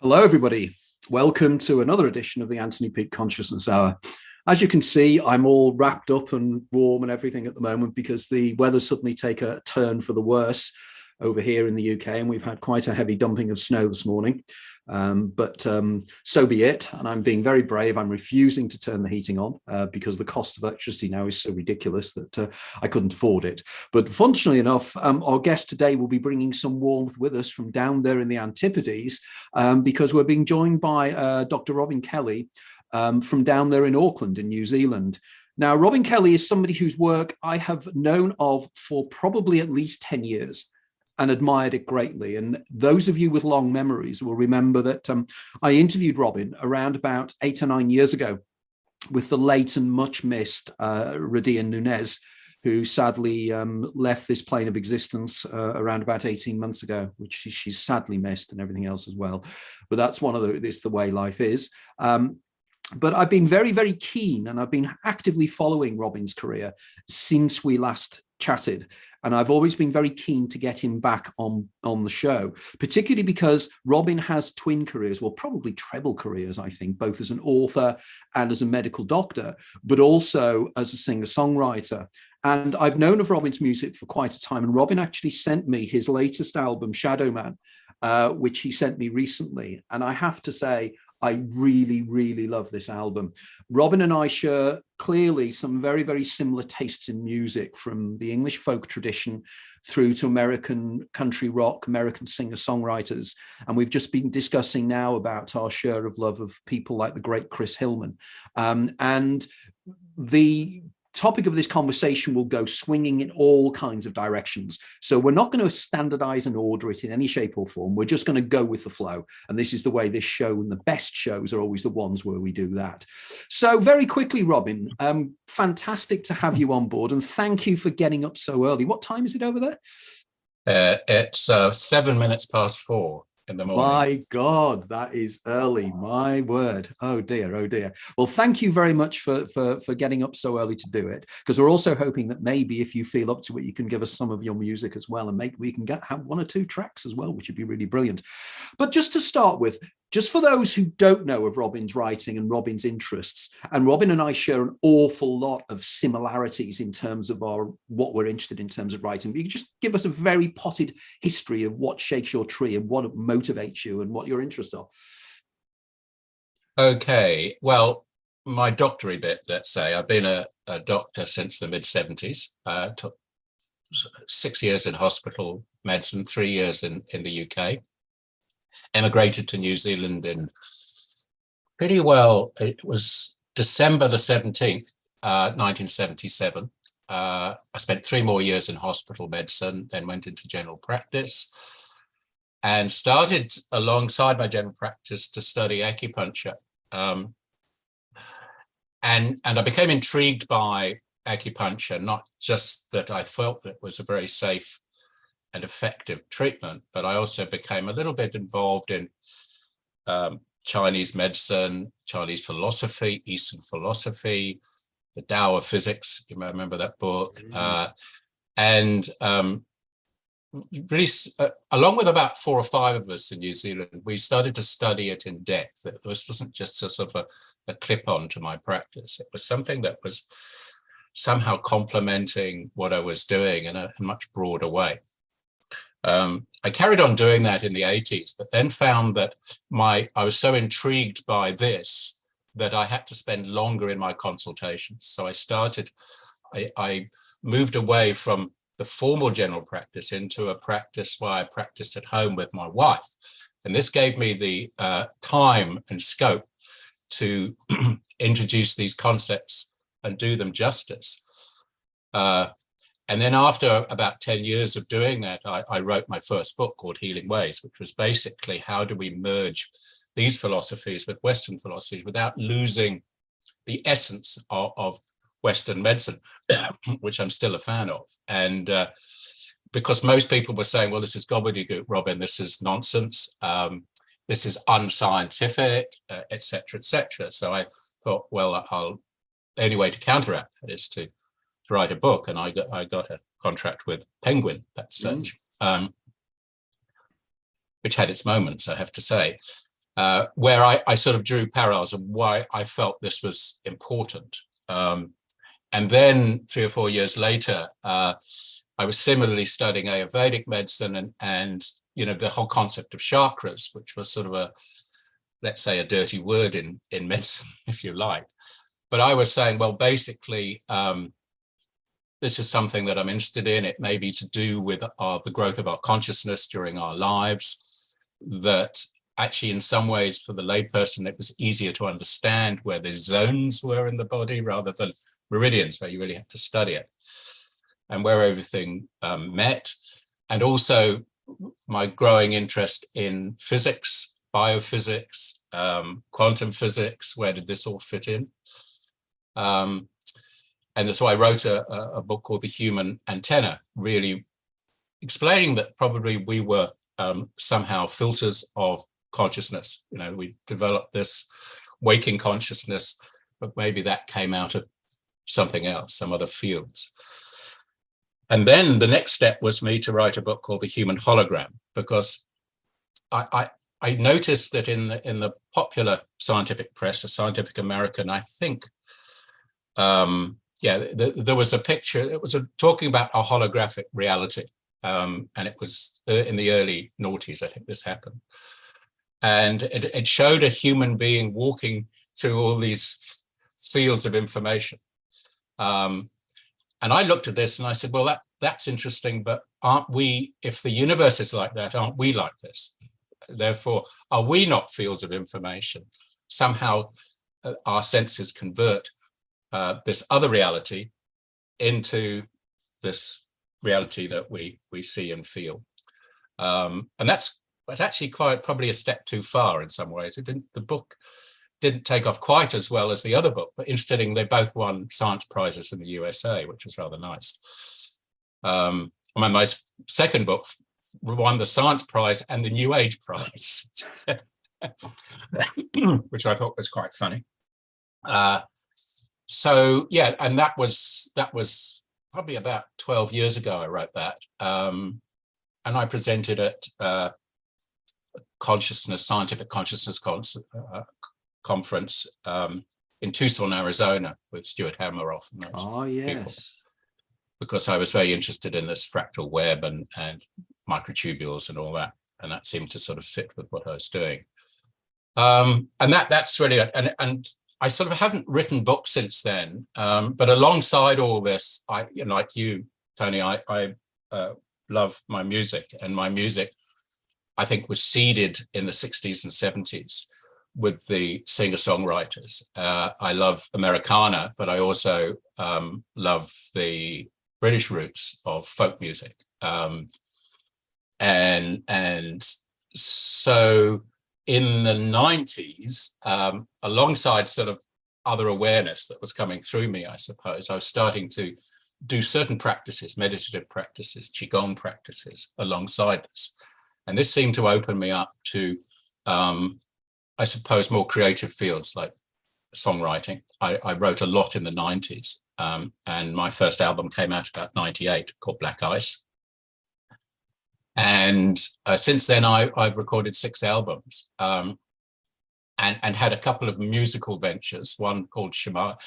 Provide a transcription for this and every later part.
Hello, everybody. Welcome to another edition of the Anthony Peake Consciousness Hour. As you can see, I'm all wrapped up and warm and everything at the moment because the weather's suddenly taken a turn for the worse over here in the UK, and we've had quite a heavy dumping of snow this morning. But so be it. And I'm being very brave. I'm refusing to turn the heating on because the cost of electricity now is so ridiculous that I couldn't afford it. But fortunately enough, our guest today will be bringing some warmth with us from down there in the Antipodes because we're being joined by Dr. Robin Kelly from down there in Auckland in New Zealand. Now, Robin Kelly is somebody whose work I have known of for probably at least 10 years. And admired it greatly. And those of you with long memories will remember that I interviewed Robin around about 8 or 9 years ago with the late and much missed Radia Nunez, who sadly left this plane of existence around about 18 months ago, which she's sadly missed and everything else as well. But that's it's the way life is. But I've been very, very keen, and I've been actively following Robin's career since we last chatted. And I've always been very keen to get him back on the show, particularly because Robin has twin careers, well, probably treble careers, I think, both as an author and as a medical doctor, but also as a singer-songwriter. And I've known of Robin's music for quite a time. And Robin actually sent me his latest album, Shadow Man, which he sent me recently. And I have to say, I really, really love this album. Robin and I share clearly some very, very similar tastes in music, from the English folk tradition through to American country rock, American singer-songwriters. And we've just been discussing now about our share of love of people like the great Chris Hillman. And the topic of this conversation will go swinging in all kinds of directions. So we're not going to standardize and order it in any shape or form. We're just going to go with the flow. And this is the way this show, and the best shows are always the ones where we do that. So very quickly, Robin, fantastic to have you on board. And thank you for getting up so early. What time is it over there? It's 7 minutes past 4 in the morning. My God, that is early. My word. Oh dear, oh dear. Well, thank you very much for getting up so early to do it, because we're also hoping that maybe if you feel up to it, you can give us some of your music as well, and maybe we can have 1 or 2 tracks as well, which would be really brilliant. But just to start with, just for those who don't know of Robin's writing and Robin's interests, and Robin and I share an awful lot of similarities in terms of what we're interested in terms of writing. You can just give us a very potted history of what shakes your tree and what motivates you and what your interests are. Okay, well, my doctory bit, let's say, I've been a doctor since the mid-70s. Took 6 years in hospital medicine, 3 years in the UK. Emigrated to New Zealand in it was December the 17th, 1977. I spent 3 more years in hospital medicine, then went into general practice and started alongside my general practice to study acupuncture. And I became intrigued by acupuncture, not just that I felt that it was a very safe and effective treatment, but I also became a little bit involved in Chinese medicine, Chinese philosophy, Eastern philosophy, the Tao of Physics. You may remember that book. And really, along with about 4 or 5 of us in New Zealand, we started to study it in depth. This wasn't just a sort of a clip-on to my practice. It was something that was somehow complementing what I was doing in a much broader way. I carried on doing that in the 80s, but then found that I was so intrigued by this that I had to spend longer in my consultations. So I moved away from the formal general practice into a practice where I practiced at home with my wife. And this gave me the time and scope to introduce these concepts and do them justice. And then after about 10 years of doing that, I wrote my first book called Healing Ways, which was basically how do we merge these philosophies with Western philosophies without losing the essence of Western medicine, which I'm still a fan of. And because most people were saying, well, this is gobbledygook, Robin, this is nonsense, this is unscientific, et cetera, et cetera. So I thought, well, the only way to counteract that is to write a book, and I got a contract with Penguin at that stage, which had its moments, I have to say. where I sort of drew parallels of why I felt this was important. And then 3 or 4 years later, I was similarly studying Ayurvedic medicine and the whole concept of chakras, which was sort of a, let's say, a dirty word in medicine, if you like. But I was saying, well, basically, this is something that I'm interested in. It may be to do with the growth of our consciousness during our lives, that actually in some ways for the layperson, it was easier to understand where the zones were in the body rather than meridians, where you really had to study it, and where everything met. And also my growing interest in physics, biophysics, quantum physics, where did this all fit in? And so I wrote a book called The Human Antenna, really explaining that probably we were somehow filters of consciousness. We developed this waking consciousness, but maybe that came out of something else, some other fields. And then the next step was me to write a book called The Human Hologram, because I noticed that in the popular scientific press, a Scientific American, I think, there was a picture. It was talking about a holographic reality, and it was in the early noughties, I think this happened. And it showed a human being walking through all these fields of information. And I looked at this and I said, well, that's interesting, but aren't we, if the universe is like that, aren't we like this? Therefore, are we not fields of information? Somehow our senses convert this other reality into this reality that we see and feel. And that's actually probably a step too far in some ways. The book didn't take off quite as well as the other book, but interestingly, they both won science prizes in the USA, which was rather nice. My second book won the Science Prize and the New Age Prize, which I thought was quite funny. So yeah, and that was probably about 12 years ago I wrote that, and I presented at scientific consciousness conference in Tucson, Arizona, with Stuart Hameroff and those people, because I was very interested in this fractal web and microtubules and all that, and that seemed to sort of fit with what I was doing. And that's really it. And I sort of haven't written books since then, but alongside all this, like you, Tony, I love my music, and my music, I think, was seeded in the 60s and 70s with the singer-songwriters. I love Americana, but I also love the British roots of folk music. And so in the 90s, alongside sort of other awareness that was coming through me, I suppose, I was starting to do certain practices, meditative practices, Qigong practices alongside this. And this seemed to open me up to, I suppose, more creative fields like songwriting. I wrote a lot in the 90s, and my first album came out about 98 called Black Ice. And since then, I've recorded 6 albums, and had a couple of musical ventures, one called Shamana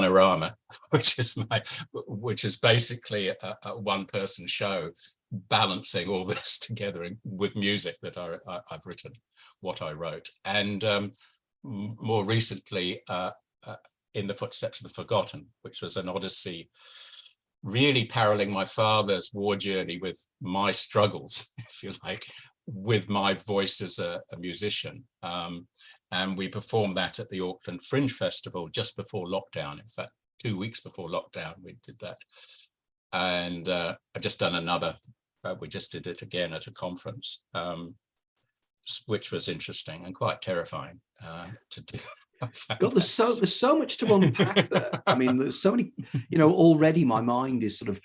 Rama, which is basically a one-person show balancing all this together with music that I've written, what I wrote. And more recently, In the Footsteps of the Forgotten, which was an odyssey, really paralleling my father's war journey with my struggles, if you like, with my voice as a musician. And we performed that at the Auckland Fringe Festival just before lockdown. In fact, 2 weeks before lockdown, we did that. And I've just done another, we just did it again at a conference, which was interesting and quite terrifying to do. God, there's so much to unpack there. I mean, there's so many, already my mind is sort of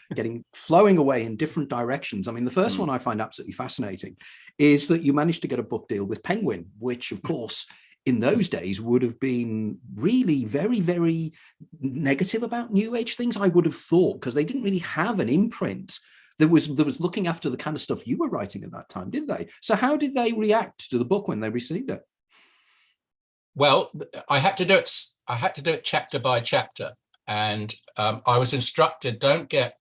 flowing away in different directions. I mean, the first one I find absolutely fascinating is that you managed to get a book deal with Penguin, which of course in those days would have been really very, very negative about New Age things, I would have thought, because they didn't really have an imprint that was looking after the kind of stuff you were writing at that time, didn't they? So how did they react to the book when they received it? Well, I had to do it chapter by chapter, and I was instructed, don't get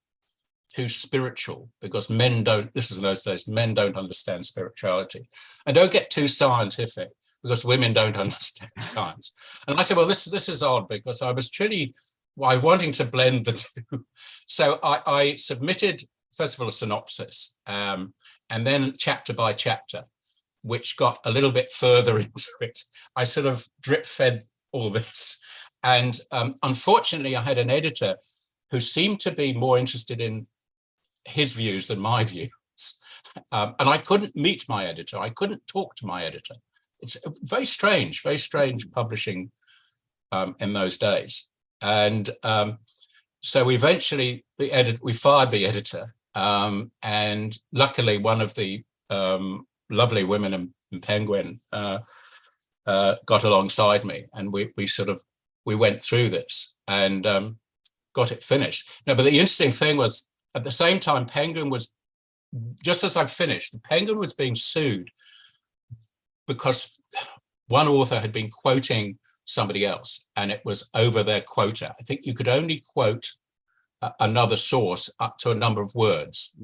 too spiritual, because men don't, this is in those days, men don't understand spirituality, and don't get too scientific, because women don't understand science. And I said, well, this is odd, because I was truly wanting to blend the two. So I submitted, first of all, a synopsis, and then chapter by chapter, which got a little bit further into it. I sort of drip fed all this. And unfortunately, I had an editor who seemed to be more interested in his views than my views. And I couldn't meet my editor. I couldn't talk to my editor. It's very strange publishing in those days. And so eventually we fired the editor. And luckily, one of the lovely women in Penguin got alongside me, and we went through this and got it finished. No, but the interesting thing was, at the same time, Penguin was, just as I finished, the Penguin was being sued because one author had been quoting somebody else, and it was over their quota. I think you could only quote another source up to a number of words.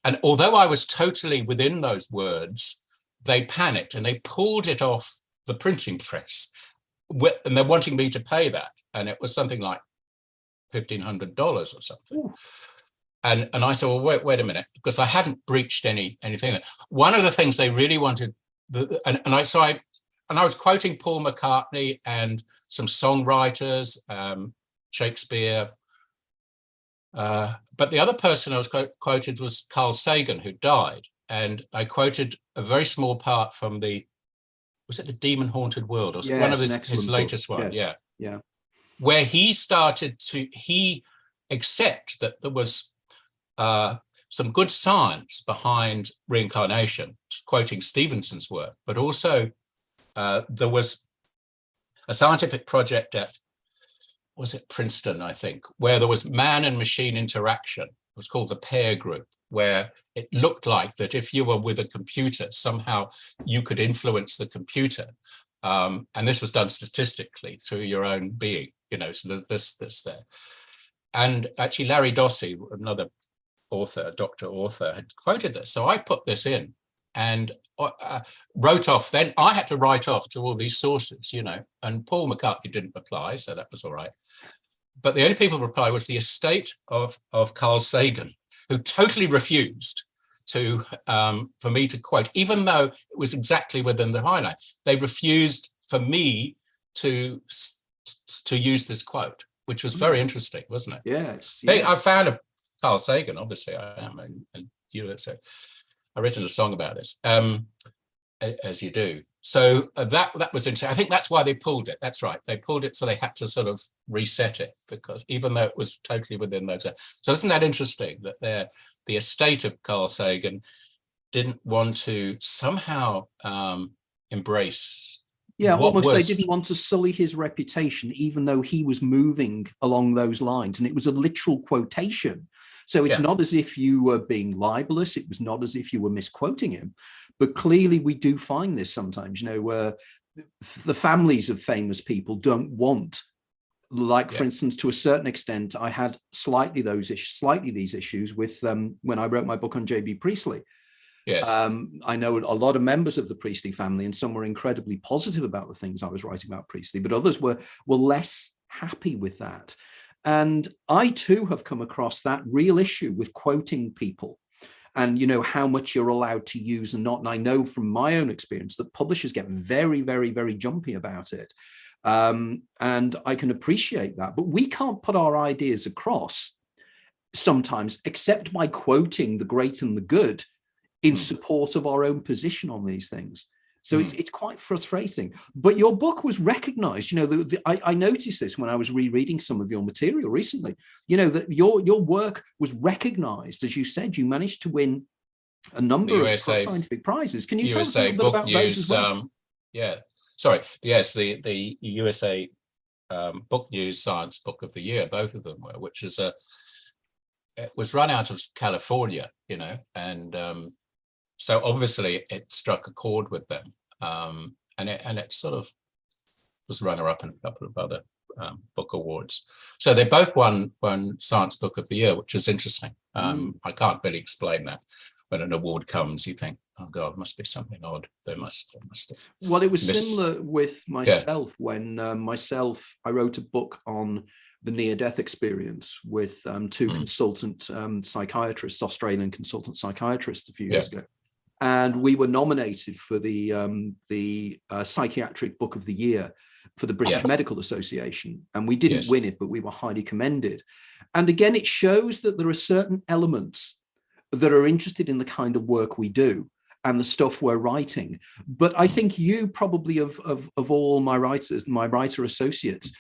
And although I was totally within those words, they panicked and they pulled it off the printing press, and they're wanting me to pay that. And it was something like $1,500 or something. Ooh. And I said, well, wait a minute, because I hadn't breached anything. One of the things they really wanted, and I was quoting Paul McCartney and some songwriters, Shakespeare. But the other person I was quoted was Carl Sagan, who died. And I quoted a very small part from was it The Demon Haunted World, or one of his latest ones? Yes. Yeah. Where he started to accept that there was some good science behind reincarnation, quoting Stevenson's work, but also there was a scientific project at, was it Princeton, I think, where there was man and machine interaction. It was called the pair group, where it looked like that if you were with a computer, somehow you could influence the computer. And this was done statistically through your own being, so this there. And actually Larry Dossey, another author, doctor author, had quoted this. So I put this in and wrote off. Then I had to write off to all these sources, and Paul McCartney didn't reply, so that was all right. But the only people who replied was the estate of Carl Sagan, who totally refused to for me to quote, even though it was exactly within the highlight. They refused for me to use this quote, which was very interesting, wasn't it? Yes. I found a Carl Sagan, obviously I am, and so I've written a song about this, as you do. So that was interesting. I think that's why they pulled it. That's right. They pulled it, so they had to sort of reset it, because even though it was totally within those. So isn't that interesting that the estate of Carl Sagan didn't want to somehow embrace. Yeah, almost they didn't want to sully his reputation, even though he was moving along those lines. And it was a literal quotation. So it's not as if you were being libelous. It was not as if you were misquoting him. But clearly we do find this sometimes, where the families of famous people don't want, for instance, to a certain extent, I had slightly these issues with when I wrote my book on J.B. Priestley. Yes. I know a lot of members of the Priestley family, and some were incredibly positive about the things I was writing about Priestley, but others were less happy with that. And I too have come across that real issue with quoting people and, how much you're allowed to use and not. And I know from my own experience that publishers get very, very, very jumpy about it. And I can appreciate that, but we can't put our ideas across sometimes except by quoting the great and the good in support of our own position on these things. So it's quite frustrating. But your book was recognized. I noticed this when I was rereading some of your material recently, that your work was recognized. As you said, you managed to win a number of scientific prizes. Can you tell us a little bit about those as well? The USA Book News Science Book of the Year, both of them were, which is it was run out of California, and so obviously it struck a chord with them, and it sort of was runner-up in a couple of other book awards. So they both won Science Book of the Year, which is interesting. I can't really explain that. When an award comes, you think, oh God, must be something odd. They must have. Well, it was similar with myself when I wrote a book on the near-death experience with two consultant psychiatrists, Australian consultant psychiatrists, a few years ago. And we were nominated for the Psychiatric Book of the Year for the British Medical Association. And we didn't win it, but we were highly commended. And again, it shows that there are certain elements that are interested in the kind of work we do and the stuff we're writing. But I think you probably of all my writers, my writer associates,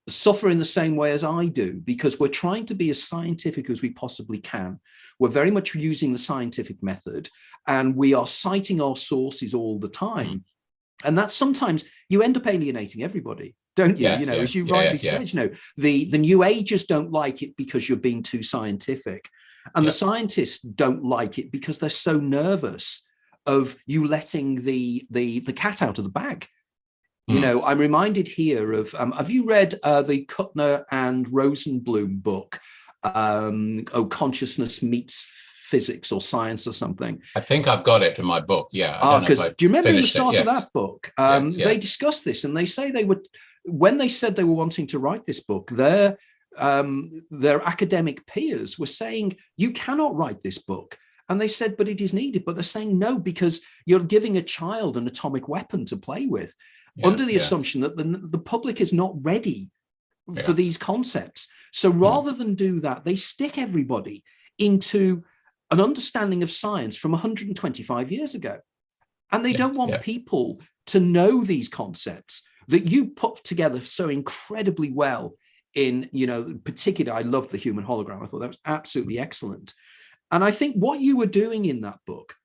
suffer in the same way as I do, because we're trying to be as scientific as we possibly can. We're very much using the scientific method, and we are citing our sources all the time. And that sometimes you end up alienating everybody, don't you? As you rightly said, the New Agers don't like it because you're being too scientific. And the scientists don't like it because they're so nervous of you letting the cat out of the bag. I'm reminded here of, have you read the Kuttner and Rosenblum book, Consciousness Meets Physics or Science or something? I think I've got it in my book. Yeah. Because do you remember in the start of that book, they discussed this, and they say when they said they were wanting to write this book, their academic peers were saying, you cannot write this book. And they said, but it is needed. But they're saying no, because you're giving a child an atomic weapon to play with, under the assumption that the public is not ready for these concepts. So rather than do that, they stick everybody into an understanding of science from 125 years ago. And they don't want people to know these concepts that you put together so incredibly well in, particularly, I love the human hologram. I thought that was absolutely excellent. And I think what you were doing in that book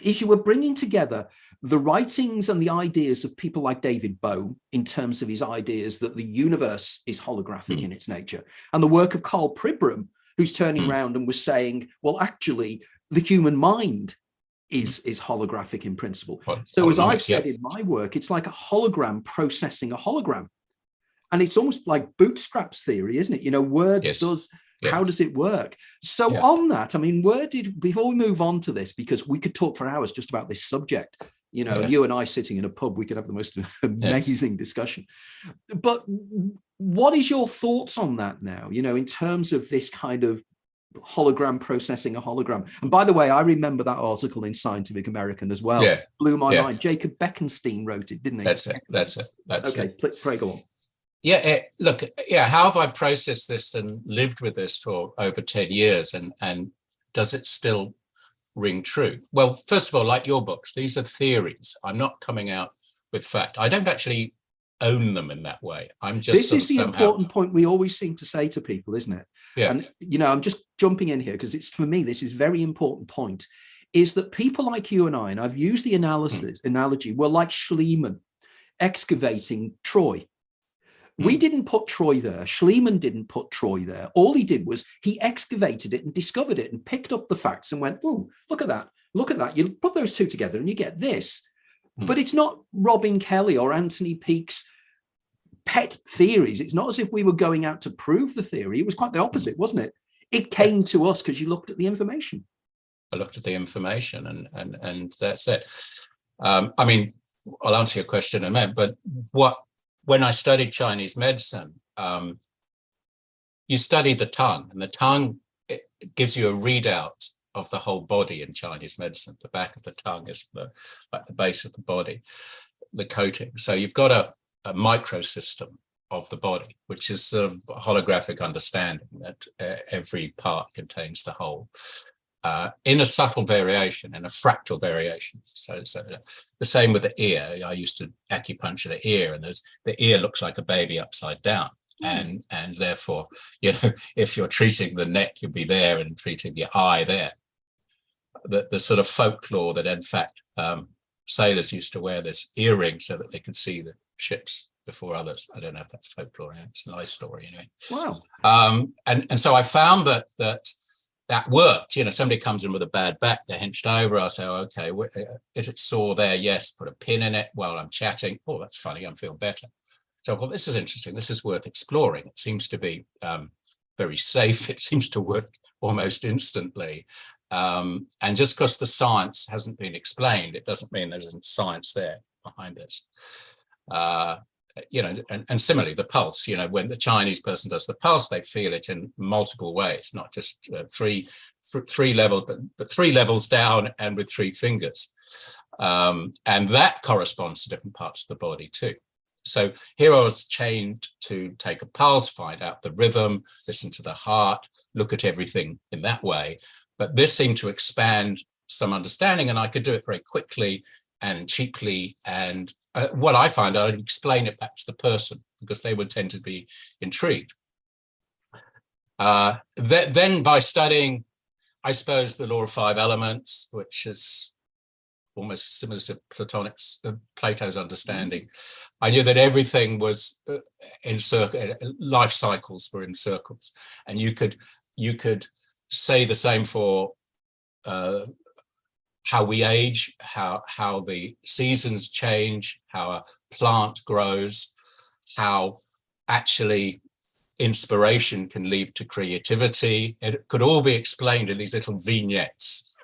is you were bringing together the writings and the ideas of people like David Bohm, in terms of his ideas that the universe is holographic in its nature, and the work of Carl Pribram, who's turning around and was saying, well, actually, the human mind is holographic in principle. So as I've said in my work, it's like a hologram processing a hologram. And it's almost like bootstraps theory, isn't it? Word does, how does it work? So on that, I mean, before we move on to this, because we could talk for hours just about this subject, you and I sitting in a pub, we could have the most amazing discussion. But what is your thoughts on that now, in terms of this kind of hologram processing a hologram? And by the way, I remember that article in Scientific American as well. Blew my mind. Jacob Bekenstein wrote it, didn't he? That's it. Okay, pray go on. How have I processed this and lived with this for over 10 years, and does it still ring true? Well, first of all, like your books, these are theories. I'm not coming out with fact. I don't actually own them in that way. I'm just this is the important point we always seem to say to people, isn't it? And I'm just jumping in here because it's, for me, this is a very important point, is that people like you and I, and I've used the analogy, were like Schliemann excavating Troy. We didn't put Troy there. Schliemann didn't put Troy there. All he did was he excavated it and discovered it and picked up the facts and went, oh, look at that. Look at that. You put those two together and you get this. But it's not Robin Kelly or Anthony Peake's pet theories. It's not as if we were going out to prove the theory. It was quite the opposite, wasn't it? It came to us because you looked at the information. I looked at the information and that's it. I mean, I'll answer your question in a minute, but when I studied Chinese medicine, you study the tongue, and the tongue, it gives you a readout of the whole body in Chinese medicine. The back of the tongue is like the base of the body, the coating. So you've got a microsystem of the body, which is sort of a holographic understanding that every part contains the whole. In a subtle variation, in a fractal variation. So the same with the ear. I used to acupuncture the ear, and the ear looks like a baby upside down. And therefore, if you're treating the neck, you'll be there, and treating the eye there. The sort of folklore that, in fact, sailors used to wear this earring so that they could see the ships before others. I don't know if that's folklore. It's a nice story anyway. Wow. And so I found that that worked. Somebody comes in with a bad back, they're hunched over. I'll say, oh, okay, is it sore there? Yes. Put a pin in it while I'm chatting. Oh, that's funny. I'm feeling better. So I thought, this is interesting. This is worth exploring. It seems to be very safe. It seems to work almost instantly. And just because the science hasn't been explained, it doesn't mean there isn't science there behind this. And similarly, the pulse, when the Chinese person does the pulse, they feel it in multiple ways, not just three levels, but 3 levels down and with 3 fingers. And that corresponds to different parts of the body too. So here I was trained to take a pulse, find out the rhythm, listen to the heart, look at everything in that way. But this seemed to expand some understanding, and I could do it very quickly and cheaply. And what I find, I'd explain it back to the person because they would tend to be intrigued. Then by studying, I suppose, the law of 5 elements, which is almost similar to Plato's understanding, I knew that everything was in circle, life cycles were in circles, and you could say the same for how we age, how the seasons change, how a plant grows, how actually inspiration can lead to creativity. It could all be explained in these little vignettes.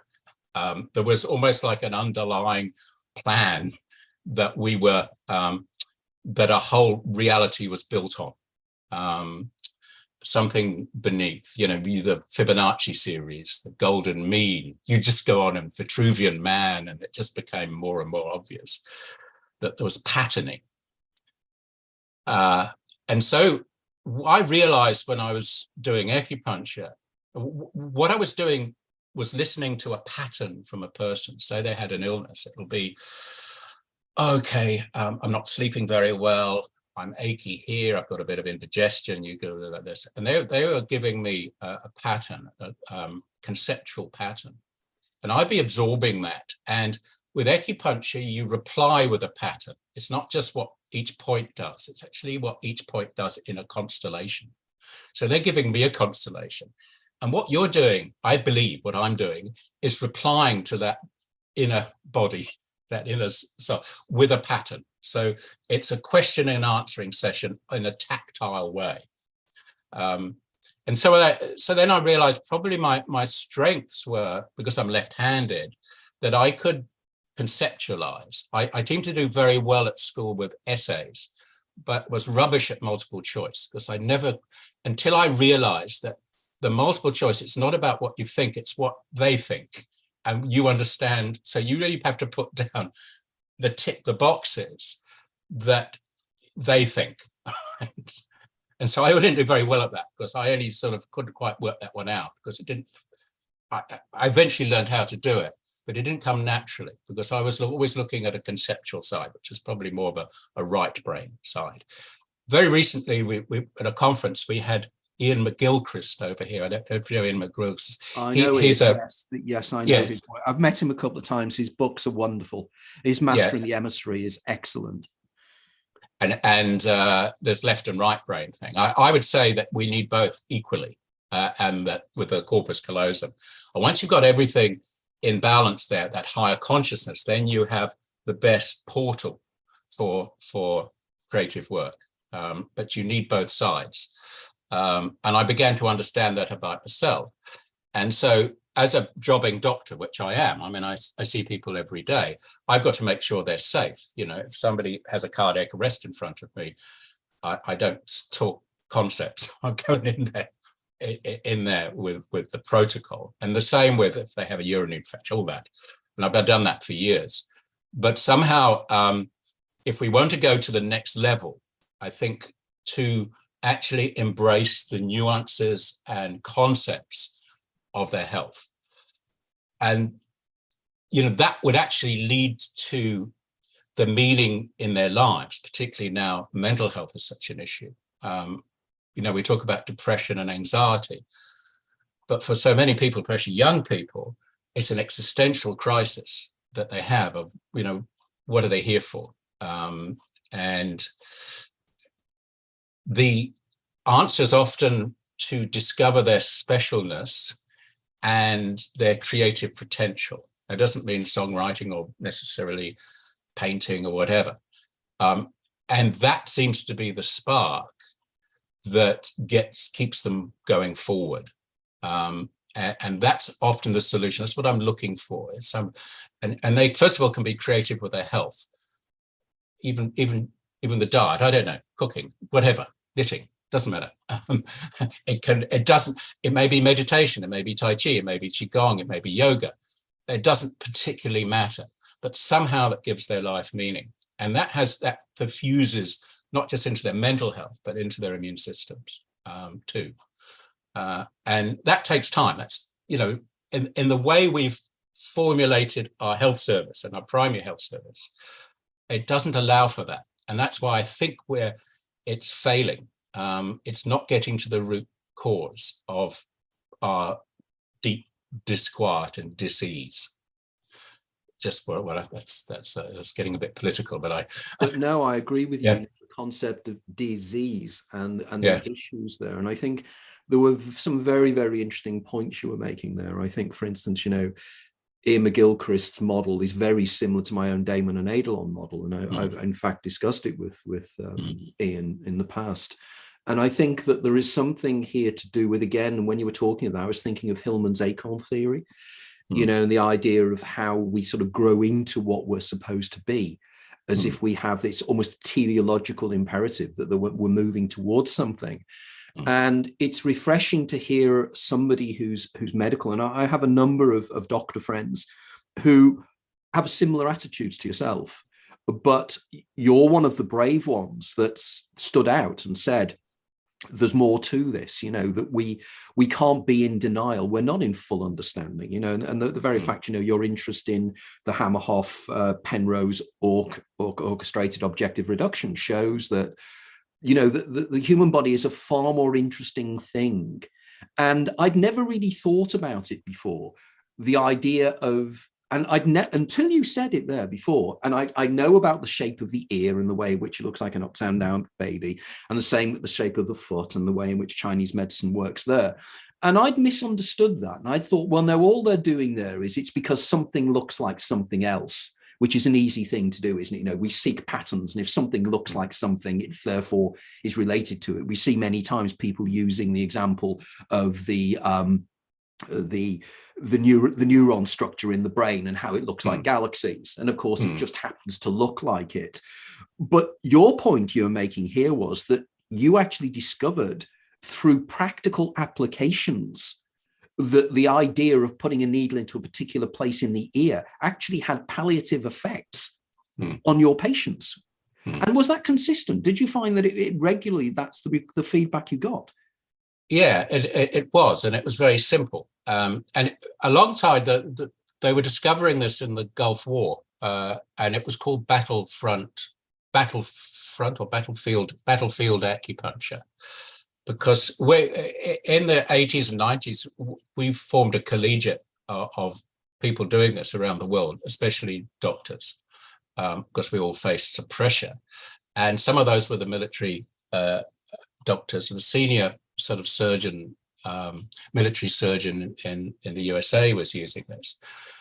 There was almost like an underlying plan that we were, that a whole reality was built on. Something beneath, the Fibonacci series, the golden mean. You just go on, and Vitruvian man, and it just became more and more obvious that there was patterning. And so I realized when I was doing acupuncture, what I was doing was listening to a pattern from a person. Say they had an illness, it'll be, okay, I'm not sleeping very well, I'm achy here, I've got a bit of indigestion, you go like this. And they were giving me a pattern, a conceptual pattern. And I'd be absorbing that. And with acupuncture, you reply with a pattern. It's not just what each point does, it's actually what each point does in a constellation. So they're giving me a constellation. And what you're doing, I believe what I'm doing, is replying to that inner body, that inner self, with a pattern. So it's a question and answering session in a tactile way. And so then I realized probably my strengths were, because I'm left-handed, that I could conceptualize. I seemed to do very well at school with essays, but was rubbish at multiple choice, because I never, until I realized that the multiple choice, it's not about what you think, it's what they think. And you understand, so you really have to put down the boxes that they think. And so I didn't do very well at that, because I only sort of couldn't quite work that one out, because it didn't, I eventually learned how to do it, but it didn't come naturally, because I was always looking at a conceptual side, which is probably more of a right brain side. Very recently, we at a conference, we had Ian McGilchrist over here. I don't know if you know Ian McGilchrist. I know yes, I know his work. I've met him a couple of times. His books are wonderful. His Mastering the Emissary is excellent. And there's left and right brain thing. I would say that we need both equally, and that with the corpus callosum. And once you've got everything in balance there, that higher consciousness, then you have the best portal for creative work. But you need both sides. And I began to understand that about myself. And so as a jobbing doctor, which I am, I mean, I see people every day, I've got to make sure they're safe. If somebody has a cardiac arrest in front of me, I don't talk concepts. I'm going in there with the protocol. And the same with if they have a urinary infection, all that. And I've done that for years. But somehow, if we want to go to the next level, I think to actually embrace the nuances and concepts of their health. And, that would actually lead to the meaning in their lives, particularly now mental health is such an issue. We talk about depression and anxiety, but for so many people, especially young people, it's an existential crisis that they have of, what are they here for? And the answer is often to discover their specialness and their creative potential. That doesn't mean songwriting or necessarily painting or whatever. And that seems to be the spark that keeps them going forward. And that's often the solution. That's what I'm looking for. And they, first of all, can be creative with their health, even the diet. I don't know, cooking, whatever, knitting, doesn't matter. It may be meditation, it may be Tai Chi, it may be Qigong, it may be yoga. It doesn't particularly matter, but somehow that gives their life meaning. And that perfuses not just into their mental health, but into their immune systems too. And that takes time. That's, in the way we've formulated our health service and our primary health service, it doesn't allow for that. And that's why I think it's failing. It's not getting to the root cause of our deep disquiet and disease. Just that's getting a bit political, but no, I agree with you. Yeah. The concept of disease and the issues there, and I think there were some very, very interesting points you were making there. I think, for instance, Ian McGilchrist's model is very similar to my own Damon and Edelon model, and I've in fact discussed it with Ian in the past. And I think that there is something here to do with, again, when you were talking about, I was thinking of Hillman's acorn theory, and the idea of how we sort of grow into what we're supposed to be, as if we have this almost teleological imperative that we're moving towards something. And it's refreshing to hear somebody who's medical. And I have a number of doctor friends who have similar attitudes to yourself, but you're one of the brave ones that's stood out and said, there's more to this, that we can't be in denial. We're not in full understanding, and the very fact, your interest in the Hammerhoff, Penrose orchestrated objective reduction shows that, the human body is a far more interesting thing. And I'd never really thought about it before, the idea of, and until you said it there before, and I know about the shape of the ear and the way in which it looks like an upside down baby, and the same with the shape of the foot and the way in which Chinese medicine works there. And I'd misunderstood that. And I thought, well, no, all they're doing there is it's because something looks like something else, which is an easy thing to do, isn't it? We seek patterns, and if something looks like something, it therefore is related to it. We see many times people using the example of the neuron structure in the brain and how it looks like galaxies. And of course, it just happens to look like it. But your point you're making here was that you actually discovered through practical applications that the idea of putting a needle into a particular place in the ear actually had palliative effects on your patients. And was that consistent? Did you find that it regularly, that's the feedback you got? Yeah, it was, and it was very simple. And alongside they were discovering this in the Gulf War, and it was called battlefield acupuncture, because in the 80s and 90s, we formed a collegiate of people doing this around the world, especially doctors, because we all faced some pressure. And some of those were the military doctors, and the senior sort of surgeon, military surgeon in the USA was using this.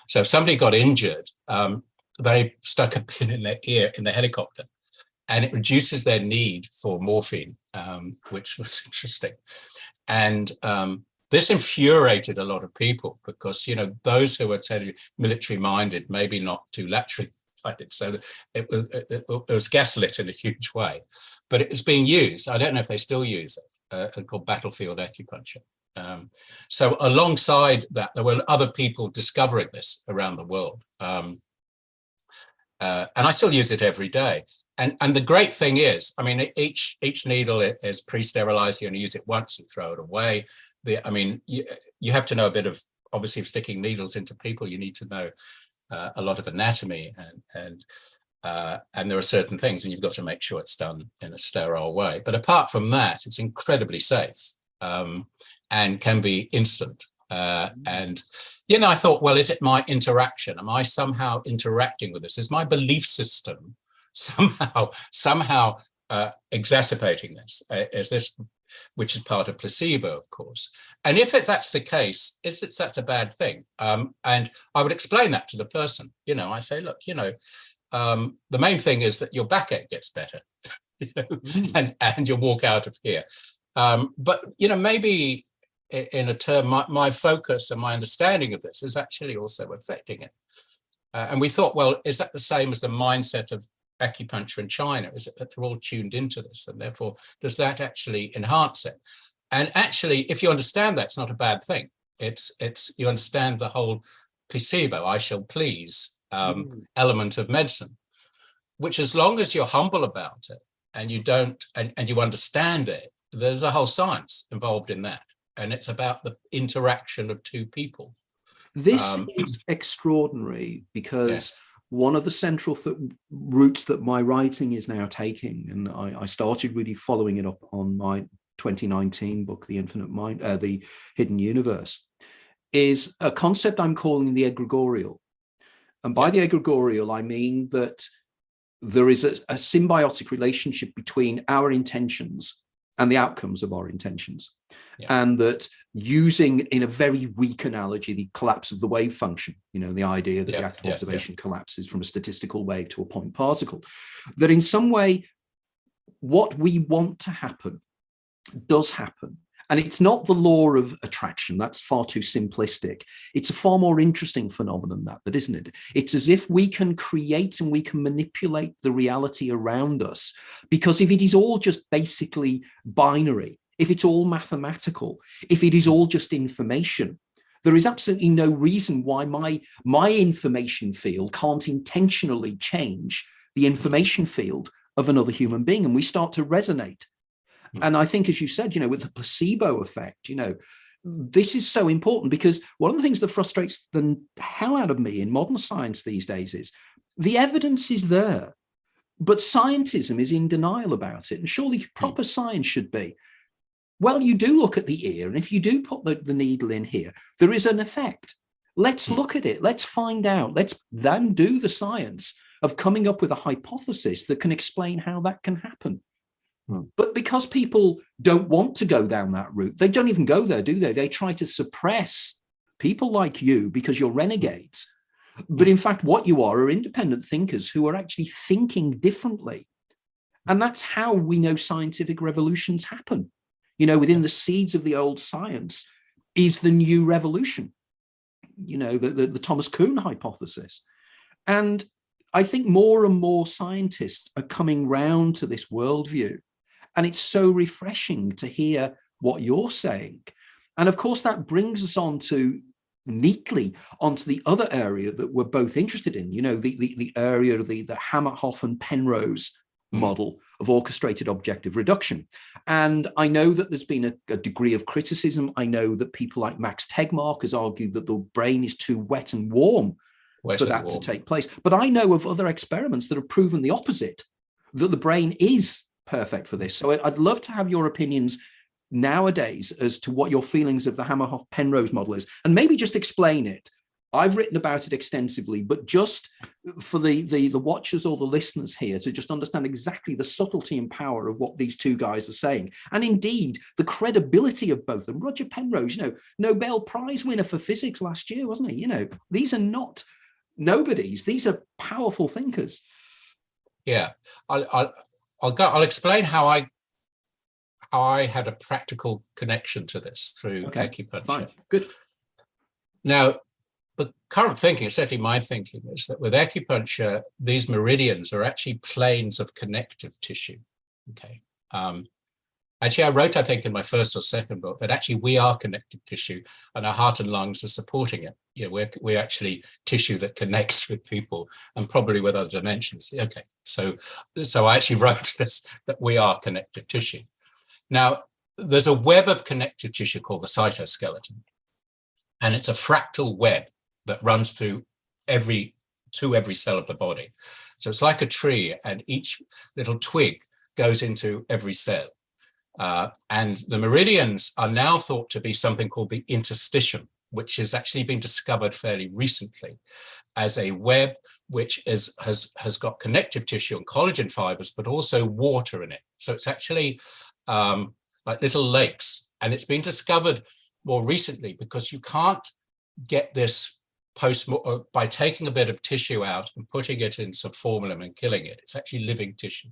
So if somebody got injured, they stuck a pin in their ear in the helicopter, and it reduces their need for morphine, which was interesting. And this infuriated a lot of people because, those who were military minded, maybe not too laterally minded. So it was gaslit in a huge way, but it was being used. I don't know if they still use it, called battlefield acupuncture. So alongside that, there were other people discovering this around the world. And I still use it every day. And the great thing is, I mean, each needle is pre-sterilized. You only use it once and throw it away. You have to know a bit of, obviously, of sticking needles into people. You need to know a lot of anatomy, and there are certain things, and you've got to make sure it's done in a sterile way. But apart from that, it's incredibly safe and can be instant. And I thought, well, is it my interaction? Am I somehow interacting with this? Is my belief system somehow exacerbating this? Is this which is part of placebo, of course. And if that's the case, that's a bad thing. And I would explain that to the person. I say, look, the main thing is that your backache gets better, and you'll walk out of here. But maybe in a term, my focus and my understanding of this is actually also affecting it. And we thought, well, is that the same as the mindset of acupuncture in China? Is it that they're all tuned into this, and therefore does that actually enhance it? And actually, if you understand that, it's not a bad thing. It's you understand the whole placebo, I shall please element of medicine, which, as long as you're humble about it and you don't and you understand it, there's a whole science involved in that, and it's about the interaction of two people. This is extraordinary, because one of the central routes that my writing is now taking, and I started really following it up on my 2019 book, The Infinite Mind, The Hidden Universe, is a concept I'm calling the egregorial. And by the egregorial, I mean that there is a symbiotic relationship between our intentions and the outcomes of our intentions. And that, using, in a very weak analogy, the collapse of the wave function, the idea that the act of observation collapses from a statistical wave to a point particle, that in some way what we want to happen does happen. And it's not the law of attraction. That's far too simplistic. It's a far more interesting phenomenon that isn't it? It's as if we can create and we can manipulate the reality around us. Because if it is all just basically binary, if it's all mathematical, if it is all just information, there is absolutely no reason why my information field can't intentionally change the information field of another human being, and we start to resonate. And I think, as you said, with the placebo effect, this is so important, because one of the things that frustrates the hell out of me in modern science these days is the evidence is there, but scientism is in denial about it. And surely proper science should be, well, you do look at the ear, and if you do put the needle in here, there is an effect. Let's look at it. Let's find out. Let's then do the science of coming up with a hypothesis that can explain how that can happen. But because people don't want to go down that route, they don't even go there, do they? They try to suppress people like you because you're renegades. But in fact, what you are independent thinkers who are actually thinking differently. And that's how we know scientific revolutions happen. Within the seeds of the old science is the new revolution, the Thomas Kuhn hypothesis. And I think more and more scientists are coming round to this worldview. And it's so refreshing to hear what you're saying. And of course, that brings us neatly onto the other area that we're both interested in, the area of the Hammerhoff and Penrose model of orchestrated objective reduction. And I know that there's been a degree of criticism. I know that people like Max Tegmark has argued that the brain is too wet and warm for that to take place. But I know of other experiments that have proven the opposite, that the brain is perfect for this. So I'd love to have your opinions nowadays as to what your feelings of the Hammerhoff-Penrose model is, and maybe just explain it. I've written about it extensively, but just for the watchers or the listeners here to just understand exactly the subtlety and power of what these two guys are saying, and indeed the credibility of both of them. Roger Penrose, Nobel Prize winner for physics last year, wasn't he? These are not nobodies. These are powerful thinkers. Yeah, I'll explain how I had a practical connection to this through acupuncture. Fine. Good. Now, the current thinking, certainly my thinking, is that with acupuncture, these meridians are actually planes of connective tissue. Okay. Actually, I wrote, I think, in my first or second book that actually we are connective tissue, and our heart and lungs are supporting it. We're actually tissue that connects with people and probably with other dimensions. Okay, so I actually wrote this, that we are connective tissue. Now, there's a web of connective tissue called the cytoskeleton, and it's a fractal web that runs through every cell of the body. So it's like a tree, and each little twig goes into every cell. And the meridians are now thought to be something called the interstitium, which has actually been discovered fairly recently as a web which has got connective tissue and collagen fibers, but also water in it. So it's actually like little lakes. And it's been discovered more recently because you can't get this by taking a bit of tissue out and putting it in some formalin and killing it. It's actually living tissue.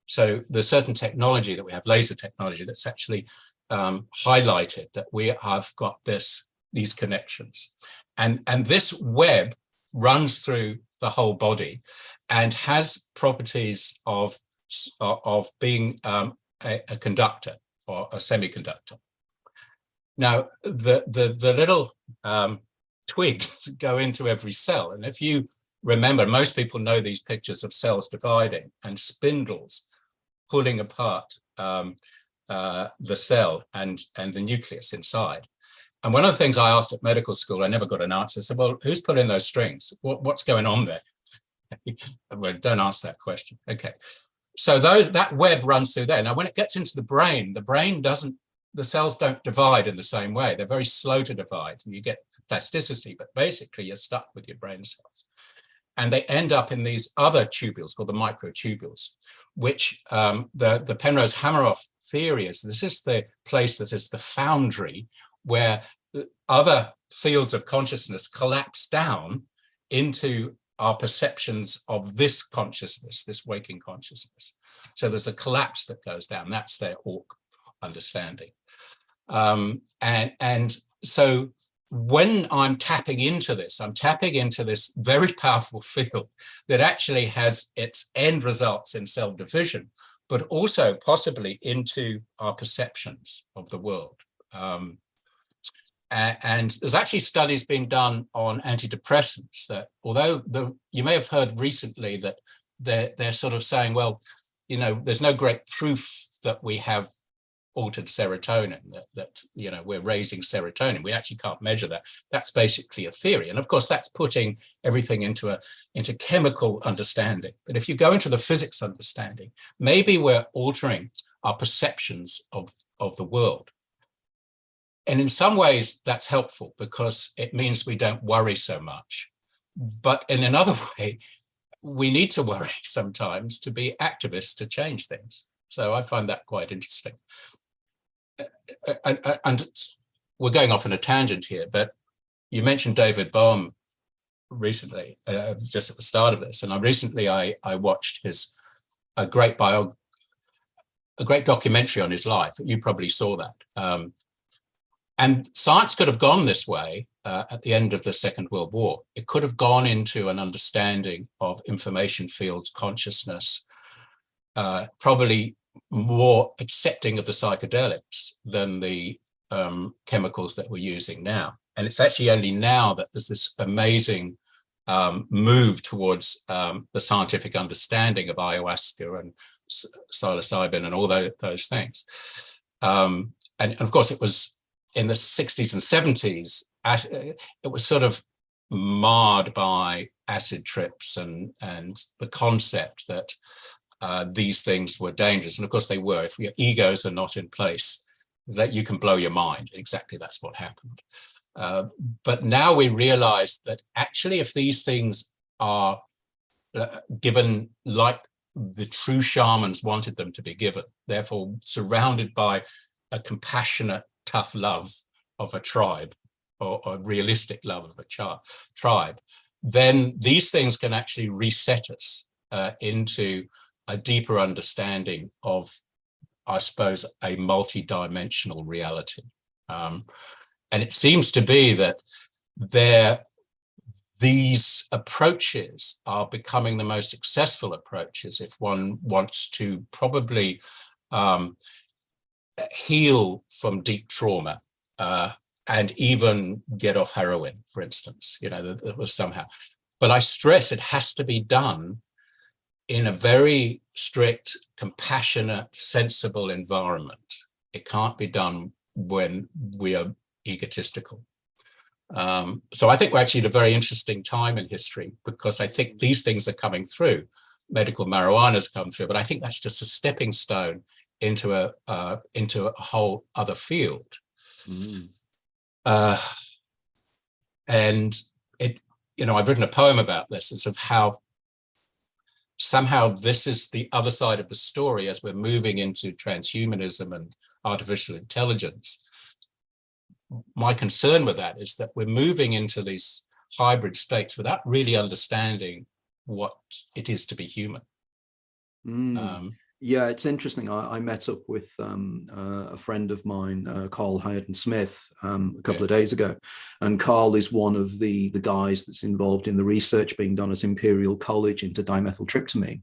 So there's certain technology that we have, laser technology, that's actually highlighted that we have got these connections. And this web runs through the whole body and has properties of being a conductor or a semiconductor. Now, the little twigs go into every cell. And if you remember, most people know these pictures of cells dividing and spindles pulling apart the cell and the nucleus inside. And one of the things I asked at medical school, I never got an answer. I said, well, who's pulling those strings? What's going on there? Well, don't ask that question. Okay. So that web runs through there. Now, when it gets into the brain the cells don't divide in the same way. They're very slow to divide. You get plasticity, but basically you're stuck with your brain cells. And they end up in these other tubules called the microtubules, which the Penrose-Hameroff theory is this is the place that is the foundry where other fields of consciousness collapse down into our perceptions of this consciousness, this waking consciousness. So there's a collapse that goes down. That's their Hawke understanding. And so when I'm tapping into this very powerful field that actually has its end results in cell division, but also possibly into our perceptions of the world. And there's actually studies being done on antidepressants that, although you may have heard recently that they're sort of saying, well, you know, there's no great proof that we have altered serotonin, that you know, we're raising serotonin. We actually can't measure that. That's basically a theory. And of course, that's putting everything into chemical understanding. But if you go into the physics understanding, maybe we're altering our perceptions of the world. And in some ways, that's helpful because it means we don't worry so much. But in another way, we need to worry sometimes to be activists to change things. So I find that quite interesting. And we're going off on a tangent here, but you mentioned David Bohm recently, just at the start of this. And I watched a great documentary on his life. You probably saw that. And science could have gone this way at the end of the Second World War. It could have gone into an understanding of information fields, consciousness, probably more accepting of the psychedelics than the chemicals that we're using now. And it's actually only now that there's this amazing move towards the scientific understanding of ayahuasca and psilocybin and all those things. And of course, it was in the 60s and 70s, it was sort of marred by acid trips and the concept that these things were dangerous. And of course they were. If your egos are not in place, that you can blow your mind. Exactly, that's what happened. But now we realize that actually if these things are given like the true shamans wanted them to be given, therefore surrounded by a compassionate, tough love of a tribe or a realistic love of a tribe, then these things can actually reset us into a deeper understanding of, I suppose, a multi-dimensional reality. And it seems to be that these approaches are becoming the most successful approaches if one wants to probably heal from deep trauma and even get off heroin, for instance, you know, that was somehow. But I stress it has to be done in a very strict, compassionate, sensible environment. It can't be done when we are egotistical. So I think we're actually at a very interesting time in history because I think these things are coming through. Medical marijuana's come through, but I think that's just a stepping stone into a whole other field. And it, you know, I've written a poem about this. It's of how somehow this is the other side of the story as we're moving into transhumanism and artificial intelligence. My concern with that is that we're moving into these hybrid states without really understanding what it is to be human. Yeah, it's interesting. I met up with a friend of mine, Carl Sagan, a couple of days ago, and Carl is one of the guys that's involved in the research being done at Imperial College into dimethyltryptamine.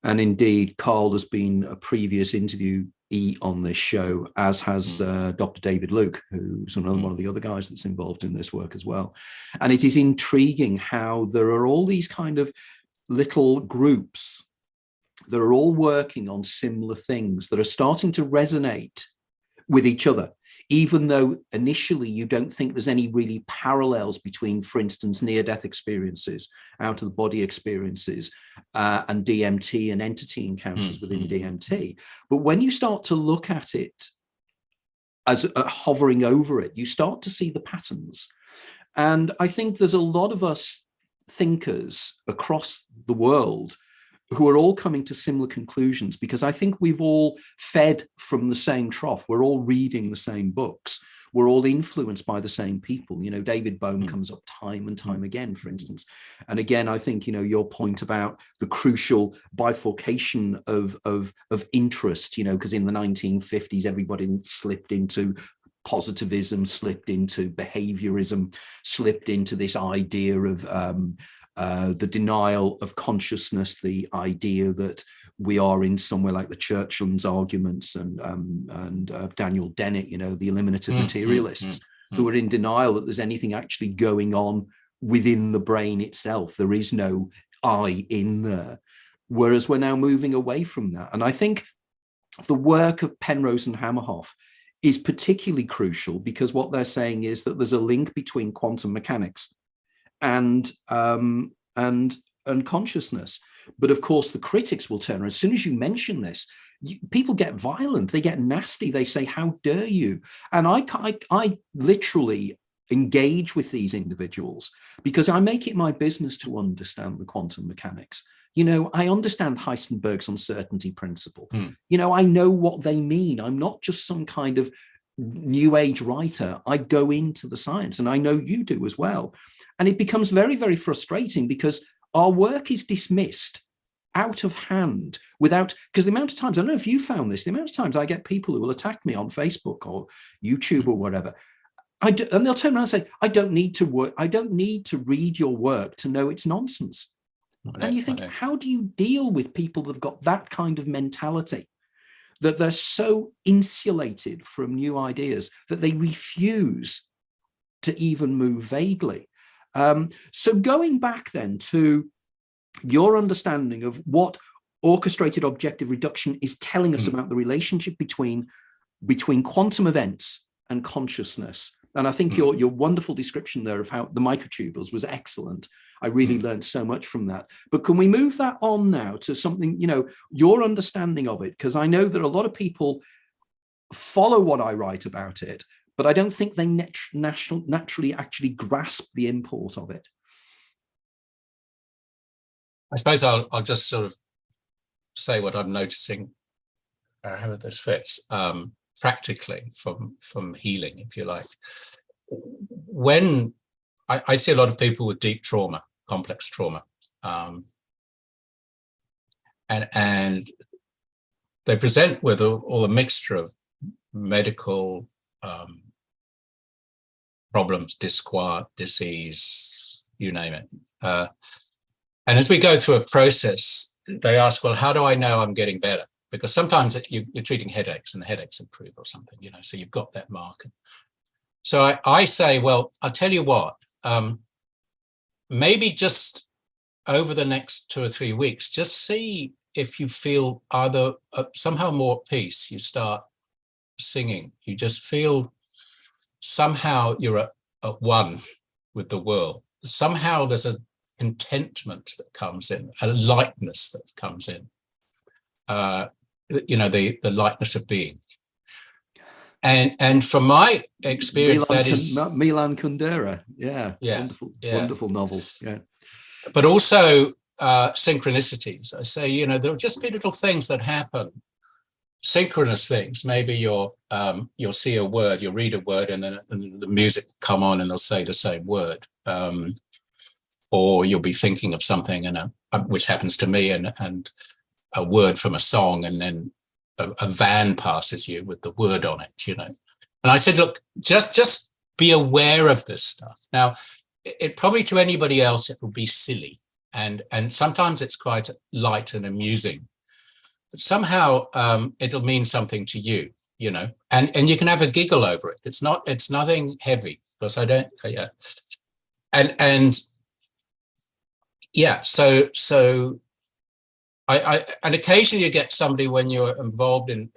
And indeed, Carl has been a previous interviewee on this show, as has Dr. David Luke, who's another one of the other guys that's involved in this work as well. And it is intriguing how there are all these kind of little groups that are all working on similar things that are starting to resonate with each other, even though initially you don't think there's any really parallels between, for instance, near-death experiences, out-of-the-body experiences, and DMT and entity encounters within DMT. But when you start to look at it as hovering over it, you start to see the patterns. And I think there's a lot of us thinkers across the world who are all coming to similar conclusions, because I think we've all fed from the same trough. We're all reading the same books. We're all influenced by the same people. You know, David Bohm comes up time and time again, for instance. And again, I think, you know, your point about the crucial bifurcation of interest, you know, because in the 1950s, everybody slipped into positivism, slipped into behaviorism, slipped into this idea of the denial of consciousness, the idea that we are in somewhere like the Churchland's arguments and Daniel Dennett, you know, the eliminative materialists, who are in denial that there's anything actually going on within the brain itself. There is no I in there. Whereas we're now moving away from that. And I think the work of Penrose and Hammerhoff is particularly crucial, because what they're saying is that there's a link between quantum mechanics and consciousness. But of course, the critics will turn around. As soon as you mention this, people get violent, they get nasty, they say, how dare you? And I literally engage with these individuals because I make it my business to understand the quantum mechanics. You know, I understand Heisenberg's uncertainty principle. You know, I know what they mean. I'm not just some kind of new age writer. I go into the science, and I know you do as well. And it becomes very, very frustrating because our work is dismissed out of hand without, because the amount of times, I don't know if you found this, the amount of times I get people who will attack me on Facebook or YouTube or whatever, and they'll turn around and say, I don't need to read your work to know it's nonsense. And you think, how do you deal with people that have got that kind of mentality, that they're so insulated from new ideas that they refuse to even move vaguely? So going back then to your understanding of what orchestrated objective reduction is telling us about the relationship between quantum events and consciousness. And I think your wonderful description there of how the microtubules was excellent. I really learned so much from that. But can we move that on now to something, you know, your understanding of it? Because I know that a lot of people follow what I write about it, but I don't think they naturally actually grasp the import of it. I suppose I'll just sort of say what I'm noticing, how this fits practically from healing, if you like. When I see a lot of people with deep trauma, complex trauma, and they present with all a mixture of medical problems, disquiet, disease, you name it. And as we go through a process, they ask, well, how do I know I'm getting better? Because sometimes you're treating headaches and the headaches improve or something, you know, so you've got that marker. So I say, well, I'll tell you what, maybe just over the next 2 or 3 weeks, just see if you feel either somehow more at peace. You start singing, you just feel somehow you're at one with the world. Somehow there's a contentment that comes in, a lightness that comes in, you know, the lightness of being. And from my experience, Milan Kundera, wonderful novel. Yeah, but also synchronicities. I say, you know, there'll just be little things that happen, synchronous things. Maybe you'll see a word, you'll read a word, and then the music will come on and they'll say the same word. Or you'll be thinking of something, and which happens to me, and a word from a song, and then a van passes you with the word on it, you know. And I said, look, just be aware of this stuff. Now, it probably to anybody else, it will be silly. And sometimes it's quite light and amusing. But somehow it'll mean something to you, you know, and you can have a giggle over it. It's nothing heavy, because I don't, yeah. And yeah, so I and occasionally you get somebody when you're involved in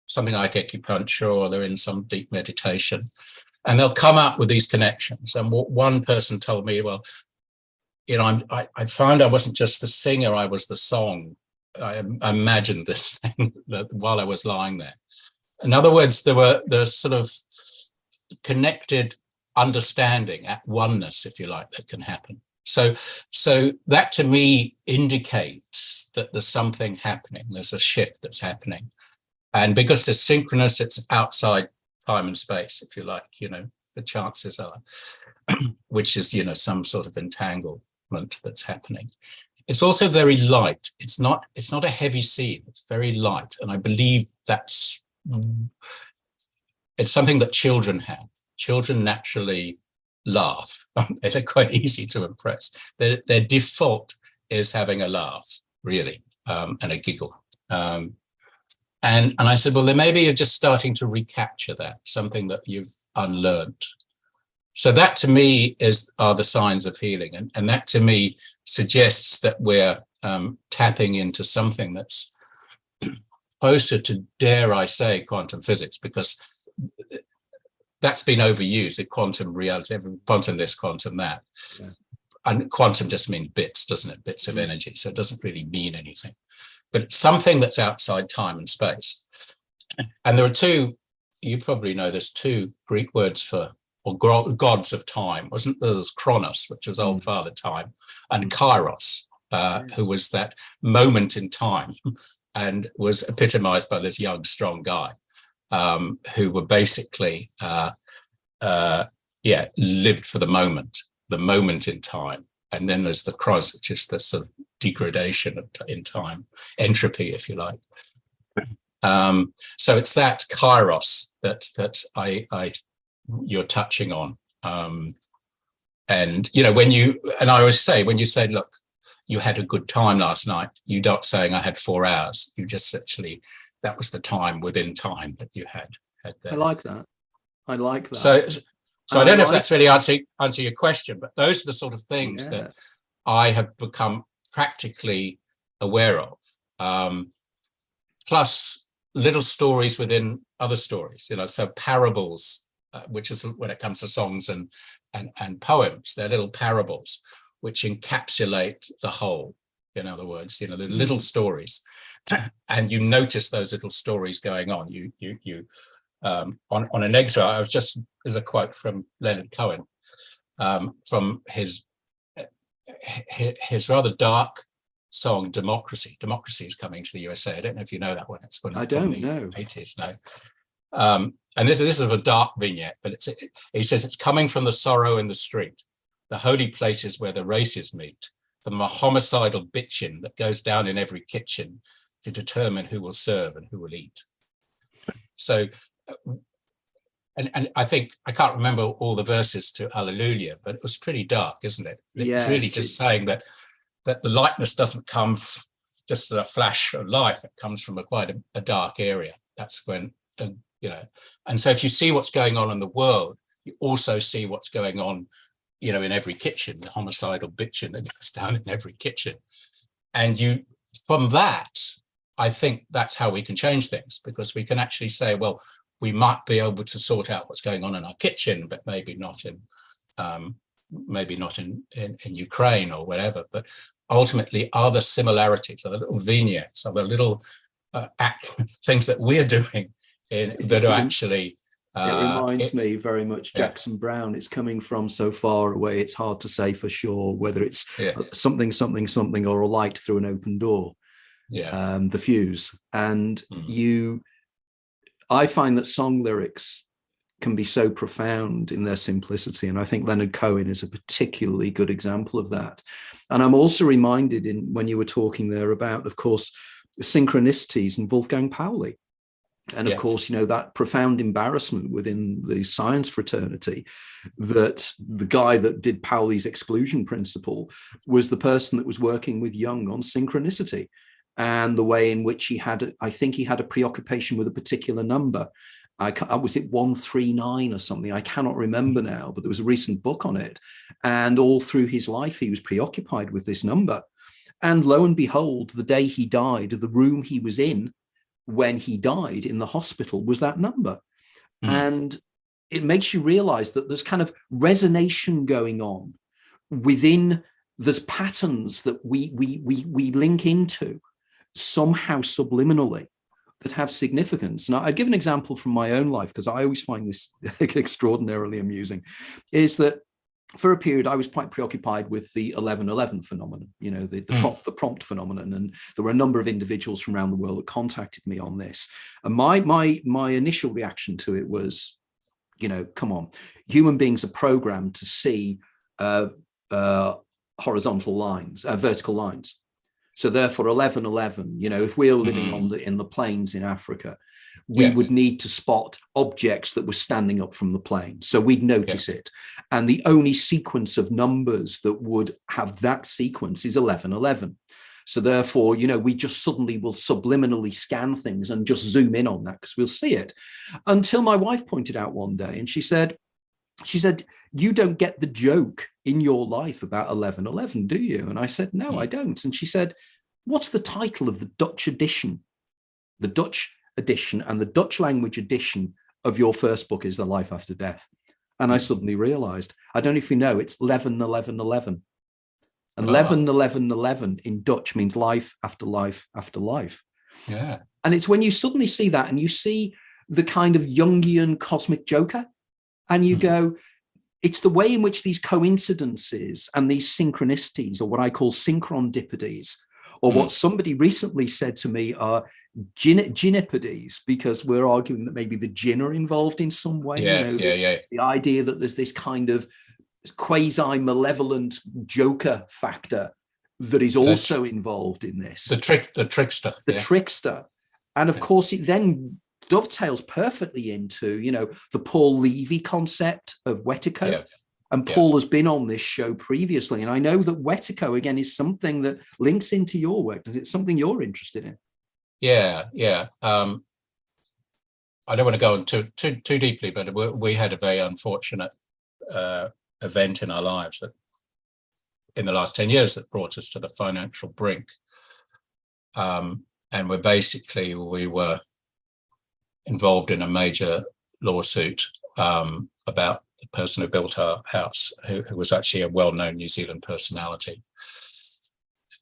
something like acupuncture, or they're in some deep meditation, and they'll come up with these connections. And what one person told me, well, you know, I found I wasn't just the singer, I was the song. I imagined this thing while I was lying there. In other words, there's sort of connected understanding, at oneness, if you like, that can happen. So that to me indicates that there's something happening. There's a shift that's happening. And because it's synchronous, it's outside time and space, if you like, you know, the chances are, which is, you know, some sort of entanglement that's happening. It's also very light. It's not a heavy scene. It's very light. And I believe it's something that children have. Children naturally laugh. They're quite easy to impress. Their default is having a laugh, really, and a giggle. And I said, well, then maybe you're just starting to recapture that, something that you've unlearned. So that to me are the signs of healing. And that to me suggests that we're tapping into something that's closer to, dare I say, quantum physics, because that's been overused in quantum reality, quantum this, quantum that. Yeah. And quantum just means bits, doesn't it? Bits of energy. So it doesn't really mean anything. But it's something that's outside time and space. And there are two, you probably know, there's two Greek words for, or gods of time. Wasn't there? There's Kronos, which was old father time, and Kairos, who was that moment in time, and was epitomized by this young, strong guy, who were basically, lived for the moment in time. And then there's the Kronos, which is the sort of degradation in time, entropy, if you like. So it's that Kairos that you're touching on. And, you know, I always say, when you say, look, you had a good time last night, you're not saying I had 4 hours. You just actually, that was the time within time that you had there. I like that. So I don't know if that's really answer your question, but those are the sort of things that I have become practically aware of. Plus little stories within other stories, you know, so parables, which is when it comes to songs and poems, they're little parables which encapsulate the whole. In other words, you know, the little stories, and you notice those little stories going on. On a negative, I was just, there's a quote from Leonard Cohen, from his rather dark song Democracy. Democracy is coming to the USA. I don't know if you know that one. It's one I from don't know. 80s. No. And this is a dark vignette, but he says it's coming from the sorrow in the street, the holy places where the races meet, the homicidal bitchin that goes down in every kitchen to determine who will serve and who will eat. So, and I think, I can't remember all the verses to Hallelujah, but it was pretty dark, isn't it? It's really just saying that the lightness doesn't come just a flash of life. It comes from quite a dark area. That's when, you know, and so if you see what's going on in the world, you also see what's going on, you know, in every kitchen, the homicidal bitchin that goes down in every kitchen. And from that, I think that's how we can change things, because we can actually say, well, we might be able to sort out what's going on in our kitchen, but maybe not in Ukraine or whatever. But ultimately, are the similarities, are the little vignettes, are the little things that we're doing that are actually It reminds me very much Yeah. Jackson Browne. It's coming from so far away, it's hard to say for sure whether it's something, something, something, or a light through an open door. Yeah. The fuse. And I find that song lyrics can be so profound in their simplicity. And I think Leonard Cohen is a particularly good example of that. And I'm also reminded when you were talking there about, of course, Synchronicities and Wolfgang Pauli. And of course, that profound embarrassment within the science fraternity that the guy that did Pauli's exclusion principle was the person that was working with Jung on synchronicity, and the way in which I think he had a preoccupation with a particular number. Was it 139 or something? I cannot remember now, but there was a recent book on it. And all through his life, he was preoccupied with this number. And lo and behold, the day he died, the room he was in when he died in the hospital was that number. And it makes you realize that there's kind of resonation going on within, there's patterns that we link into somehow subliminally that have significance. Now, I'd give an example from my own life, because I always find this extraordinarily amusing, is that for a period, I was quite preoccupied with the 1111 phenomenon, the prompt phenomenon. And there were a number of individuals from around the world that contacted me on this. And my initial reaction to it was, come on, human beings are programmed to see horizontal lines, vertical lines. So therefore, 1111, if we're living in the plains in Africa, we would need to spot objects that were standing up from the plane. So we'd notice it. And the only sequence of numbers that would have that sequence is 1111. So therefore, we just suddenly will subliminally scan things and just zoom in on that because we'll see it. Until my wife pointed out one day, and she said, you don't get the joke in your life about 1111, do you? And I said, no, I don't. And she said, what's the title of the Dutch edition? The Dutch edition and the Dutch language edition of your first book is The Life After Death. And I suddenly realized, I don't know if you know, it's 11, 11, 11. And 11, 11, 11 in Dutch means life after life after life. Yeah. And it's when you suddenly see that and you see the kind of Jungian cosmic joker, and you go, it's the way in which these coincidences and these synchronicities, or what I call synchrondipides, or what somebody recently said to me are gynipides, because we're arguing that maybe the jinn are involved in some way. The idea that there's this kind of quasi-malevolent joker factor that is also involved in this. The trickster. The trickster. And of course, it then dovetails perfectly into, the Paul Levy concept of Wetico. Yeah. And Paul has been on this show previously. And I know that Wetico, again, is something that links into your work. Is it something you're interested in? Yeah. I don't want to go on too deeply, but we had a very unfortunate event in our lives that in the last 10 years that brought us to the financial brink. And we were involved in a major lawsuit about the person who built our house, who was actually a well-known New Zealand personality.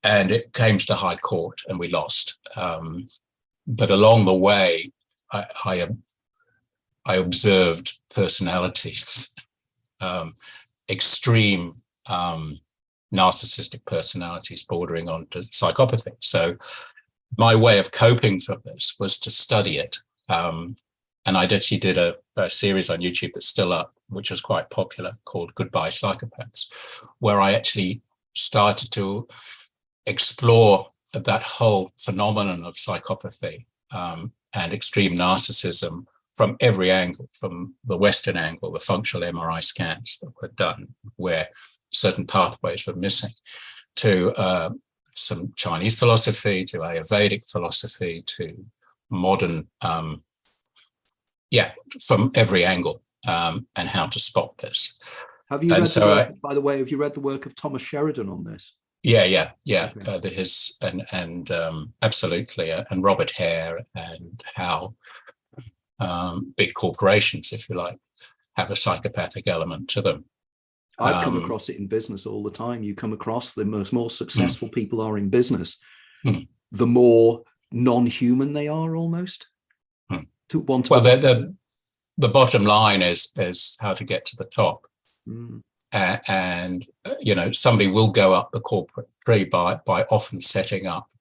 And it came to the High Court and we lost. But along the way, I observed personalities, extreme narcissistic personalities bordering on to psychopathy. So my way of coping from this was to study it. And I actually did a series on YouTube that's still up, which was quite popular, called Goodbye Psychopaths, where I actually started to explore that whole phenomenon of psychopathy and extreme narcissism from every angle, from the Western angle, the functional MRI scans that were done, where certain pathways were missing, to some Chinese philosophy, to Ayurvedic philosophy, to modern, from every angle, and how to spot this. Have you read the work, by the way, have you read the work of Thomas Sheridan on this? Yeah. Okay. Absolutely, and Robert Hare, and how big corporations, if you like, have a psychopathic element to them. I've come across it in business all the time. You come across the more successful people are in business, the more non-human they are almost. the bottom line is how to get to the top. And somebody will go up the corporate tree by often setting up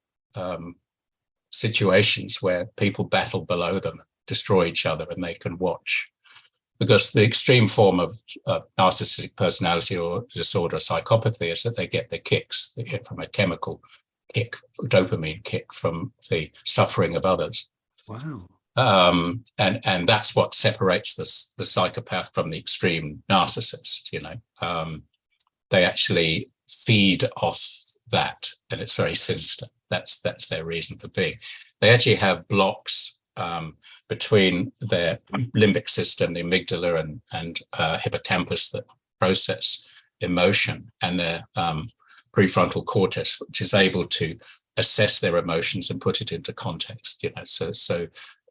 situations where people battle below them, destroy each other, and they can watch. Because the extreme form of narcissistic personality or disorder, psychopathy, is that they get their kicks from a chemical kick, dopamine kick from the suffering of others. Wow. And that's what separates the psychopath from the extreme narcissist. They actually feed off that, and it's very sinister. That's their reason for being. They actually have blocks between their limbic system, the amygdala and hippocampus that process emotion, and their prefrontal cortex, which is able to assess their emotions and put it into context. So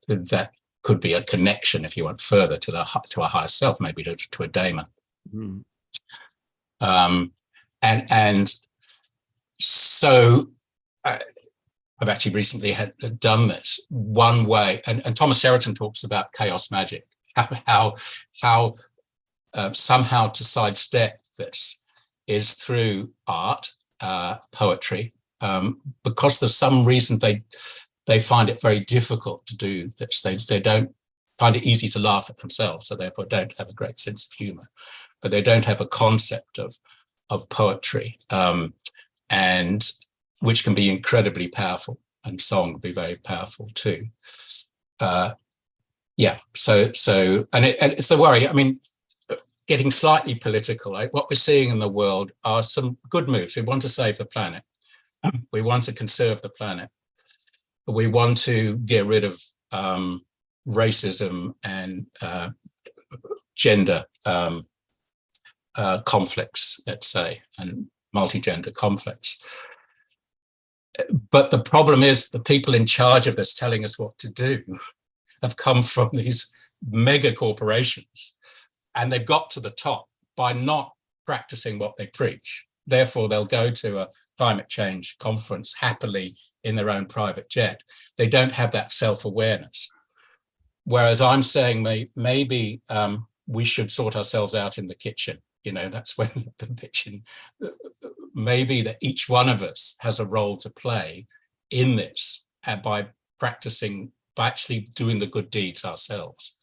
that could be a connection, if you want, further to a higher self, maybe to a daemon. And so I've actually recently done this one way, and Thomas Sheraton talks about chaos magic, how somehow to sidestep this is through art, poetry, because there's some reason they find it very difficult to do this. They don't find it easy to laugh at themselves, so therefore don't have a great sense of humor, but they don't have a concept of poetry, and which can be incredibly powerful, and song can be very powerful too. So and it's the worry. I mean, getting slightly political, like what we're seeing in the world are some good moves. We want to save the planet. We want to conserve the planet. We want to get rid of racism and gender conflicts, let's say, and multi-gender conflicts. But the problem is the people in charge of this telling us what to do have come from these mega corporations, and they've got to the top by not practicing what they preach. Therefore, they'll go to a climate change conference happily in their own private jet. They don't have that self-awareness. Whereas I'm saying maybe we should sort ourselves out in the kitchen. That's when the kitchen, maybe that each one of us has a role to play in this, and by actually doing the good deeds ourselves.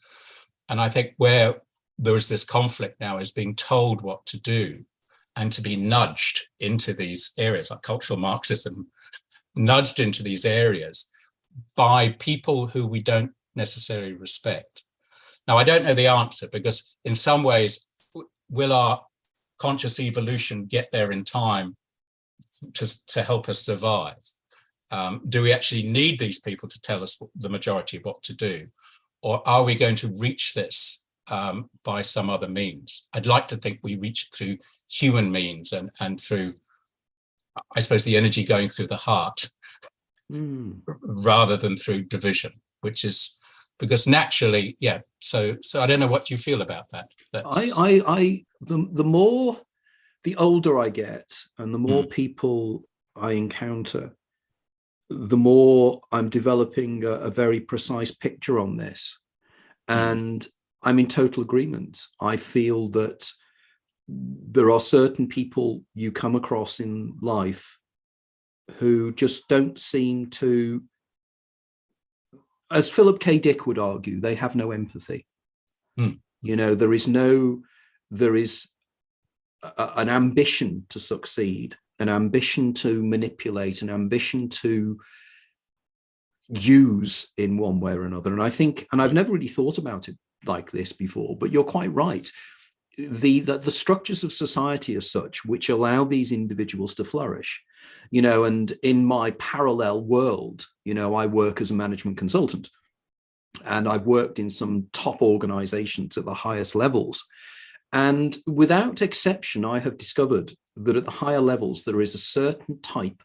And I think where there is this conflict now is being told what to do and to be nudged into these areas, like cultural Marxism, nudged into these areas by people who we don't necessarily respect. Now, I don't know the answer, because in some ways, will our conscious evolution get there in time to help us survive? Do we actually need these people to tell us the majority of what to do? Or are we going to reach this by some other means? I'd like to think we reach it through human means and through, I suppose, the energy going through the heart rather than through division, which is because naturally, yeah. So I don't know what you feel about that. The older I get and the more people I encounter, the more I'm developing a very precise picture on this. And I'm in total agreement. I feel that there are certain people you come across in life who just don't seem to, as Philip K. Dick would argue, they have no empathy. There is an ambition to succeed, an ambition to manipulate, an ambition to use in one way or another. And I think, and I've never really thought about it like this before, but you're quite right. The structures of society are such which allow these individuals to flourish, and in my parallel world, I work as a management consultant, and I've worked in some top organizations at the highest levels. And without exception, I have discovered that at the higher levels, there is a certain type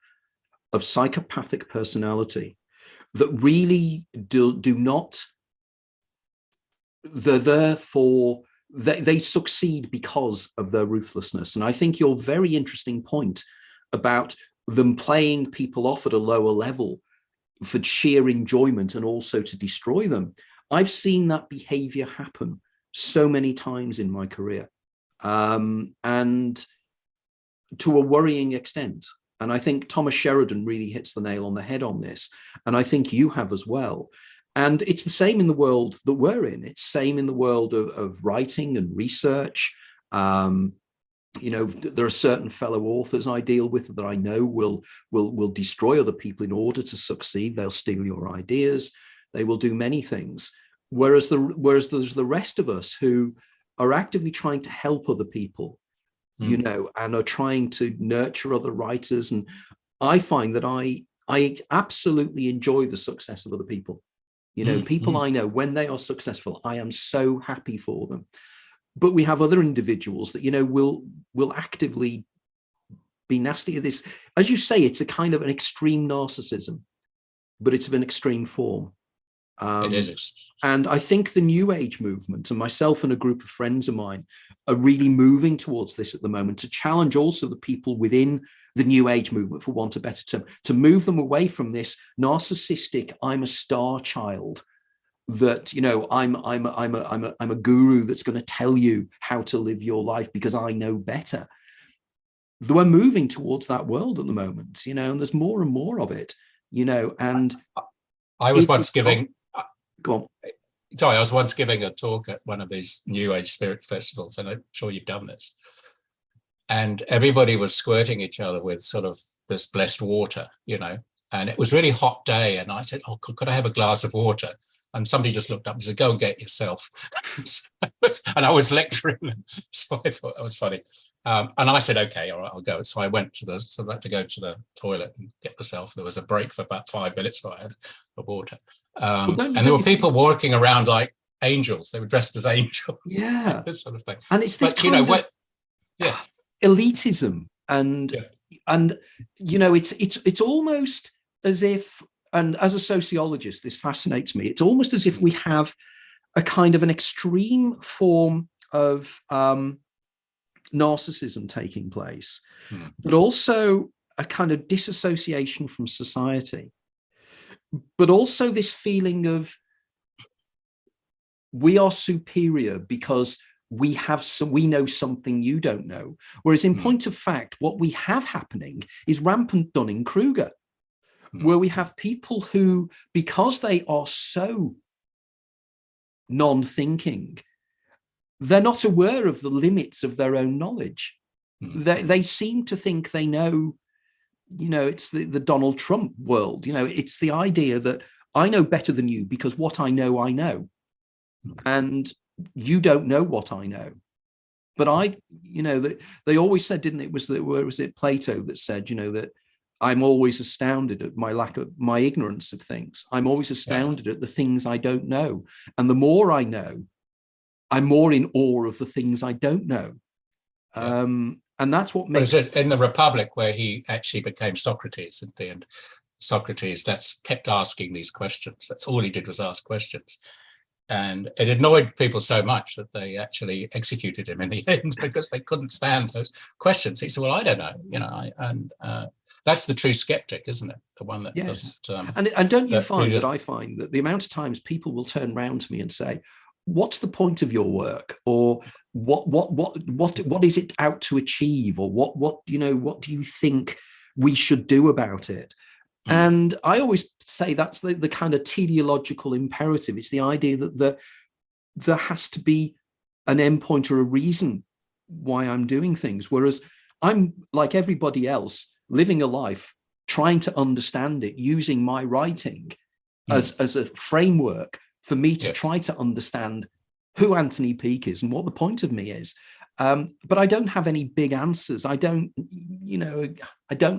of psychopathic personality that really do not, they succeed because of their ruthlessness. And I think your very interesting point about them playing people off at a lower level for sheer enjoyment and also to destroy them, I've seen that behavior happen so many times in my career, and to a worrying extent. And I think Thomas Sheridan really hits the nail on the head on this. And I think you have as well. And it's the same in the world that we're in. It's the same in the world of writing and research. There are certain fellow authors I deal with that I know will destroy other people in order to succeed. They'll steal your ideas. They will do many things. Whereas there's the rest of us who are actively trying to help other people, and are trying to nurture other writers. And I find that I absolutely enjoy the success of other people. People I know, when they are successful, I am so happy for them. But we have other individuals that, will actively be nasty at this. As you say, it's a kind of an extreme narcissism, but it's of an extreme form. It is. And I think the New Age movement, and myself and a group of friends of mine, are really moving towards this at the moment, to challenge also the people within the New Age movement, for want of a better term, to move them away from this narcissistic, I'm a star child, that I'm a guru that's going to tell you how to live your life because I know better. We're moving towards that world at the moment, and there's more and more of it, and I was once giving go on. Sorry, I was once giving a talk at one of these New Age spirit festivals, and I'm sure you've done this. And everybody was squirting each other with sort of this blessed water, and it was a really hot day. And I said, "Oh, could I have a glass of water?" And somebody just looked up and said, "Go and get yourself." And I was lecturing them, so I thought that was funny. And I said, "Okay, all right, I'll go." So I went I had to go to the toilet and get myself. There was a break for about 5 minutes, so I had a water. And there were people walking around like angels. They were dressed as angels. Yeah, this sort of thing. And it's this kind of elitism, and it's almost as if. And as a sociologist, this fascinates me. It's almost as if we have a kind of an extreme form of narcissism taking place, but also a kind of disassociation from society, but also this feeling of we are superior because we know something you don't know. Whereas in point of fact, what we have happening is rampant Dunning-Kruger, where we have people who, because they are so non-thinking, they're not aware of the limits of their own knowledge. They seem to think they know, it's the Donald Trump world. It's the idea that I know better than you because what I know, and you don't know what I know. But they always said, didn't it? Was it Plato that said, that I'm always astounded at my ignorance of things. I'm always astounded at the things I don't know. And the more I know, I'm more in awe of the things I don't know. And that's what makes... in the Republic, where he actually became Socrates at the end, Socrates kept asking these questions. That's all he did, was ask questions. And it annoyed people so much that they actually executed him in the end because they couldn't stand those questions. He said, "Well, I don't know," that's the true skeptic, isn't it? The one that doesn't. And don't you find that I find that the amount of times people will turn around to me and say, "What's the point of your work?" Or what is it out to achieve? Or what do you think we should do about it? And I always say that's the kind of teleological imperative. It's the idea that there has to be an endpoint or a reason why I'm doing things. Whereas I'm, like everybody else, living a life, trying to understand it, using my writing as a framework for me to try to understand who Anthony Peake is and what the point of me is. But I don't have any big answers. I don't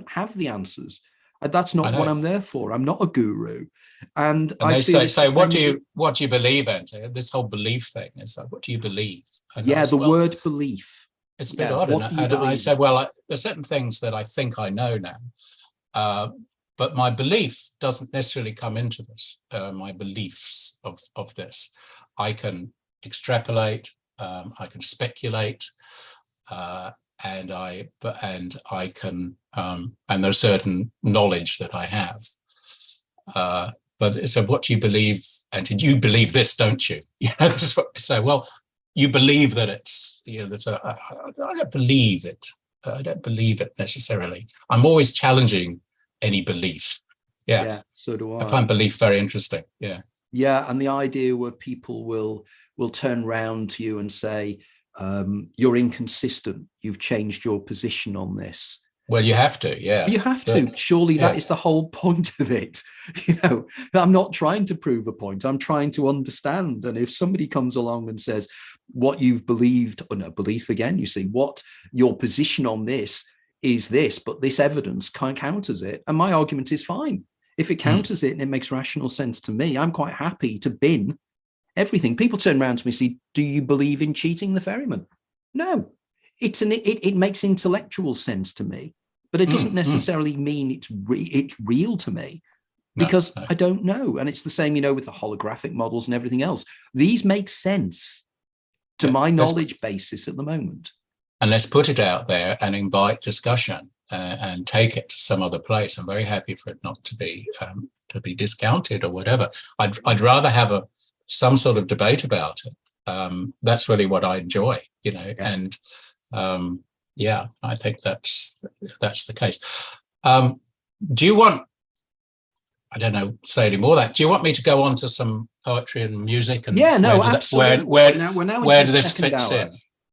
have the answers. That's not what I'm there for. I'm not a guru. And they say, what do you believe, Anthony? This whole belief thing is like, what do you believe? And the word belief. It's a bit odd. And I said, well, there's certain things that I think I know now, but my belief doesn't necessarily come into this. My beliefs of this, I can extrapolate, I can speculate, and I can, and there's certain knowledge that I have, but so what do you believe? And you believe this, don't you? So, well, you believe that it's, I don't believe it. I don't believe it necessarily. I'm always challenging any belief. Yeah, so do I find belief very interesting. Yeah. Yeah, and the idea where people will turn around to you and say, you're inconsistent, you've changed your position on this. Well, you have to, yeah. You have to. Surely that is the whole point of it. I'm not trying to prove a point. I'm trying to understand. And if somebody comes along and says what you've believed, or no, belief again, you see, what your position on this is this, but this evidence counters it. And my argument is fine. If it counters it and it makes rational sense to me, I'm quite happy to bin everything. People turn around to me and say, do you believe in cheating the ferryman? No, it makes intellectual sense to me, but it doesn't necessarily mean it's real to me, because I don't know. And it's the same, with the holographic models and everything else. These make sense to my knowledge basis at the moment. And let's put it out there and invite discussion and take it to some other place. I'm very happy for it not to be discounted or whatever. I'd rather have some sort of debate about it. That's really what I enjoy, and I think that's the case. Do you want, I don't know, say any more of that? Do you want me to go on to some poetry and music? And absolutely. Where this fits in?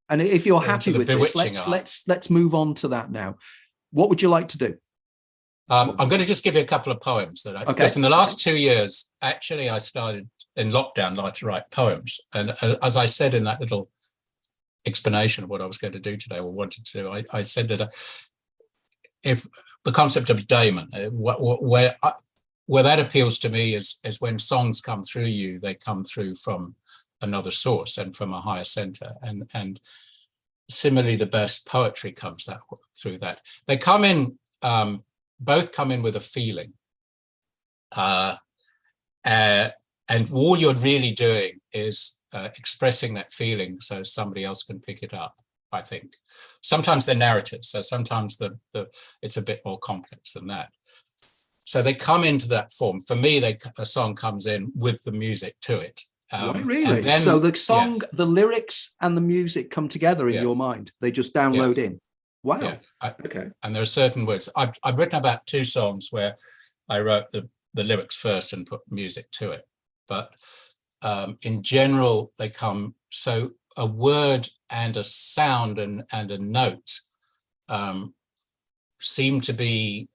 And if you're happy with this, let's move on to that now. What would you like to do? I'm going to just give you a couple of poems because in the last 2 years, actually, I started in lockdown to write poems. And as I said in that little explanation of what I was going to do today, or wanted to do, I said that if the concept of daemon, where that appeals to me is when songs come through you, they come through from another source and from a higher center, and similarly the best poetry comes through that. They come in, both come in with a feeling, and all you're really doing is expressing that feeling so somebody else can pick it up. I think sometimes they're narratives, so sometimes it's a bit more complex than that. So they come into that form. For me, a song comes in with the music to it. Really? Then, so the song, the lyrics and the music come together in your mind. They just download in. Wow. Yeah. Okay. And there are certain words. I've written about 2 songs where I wrote the lyrics first and put music to it. But in general, they come, so a word and a sound and a note seem to be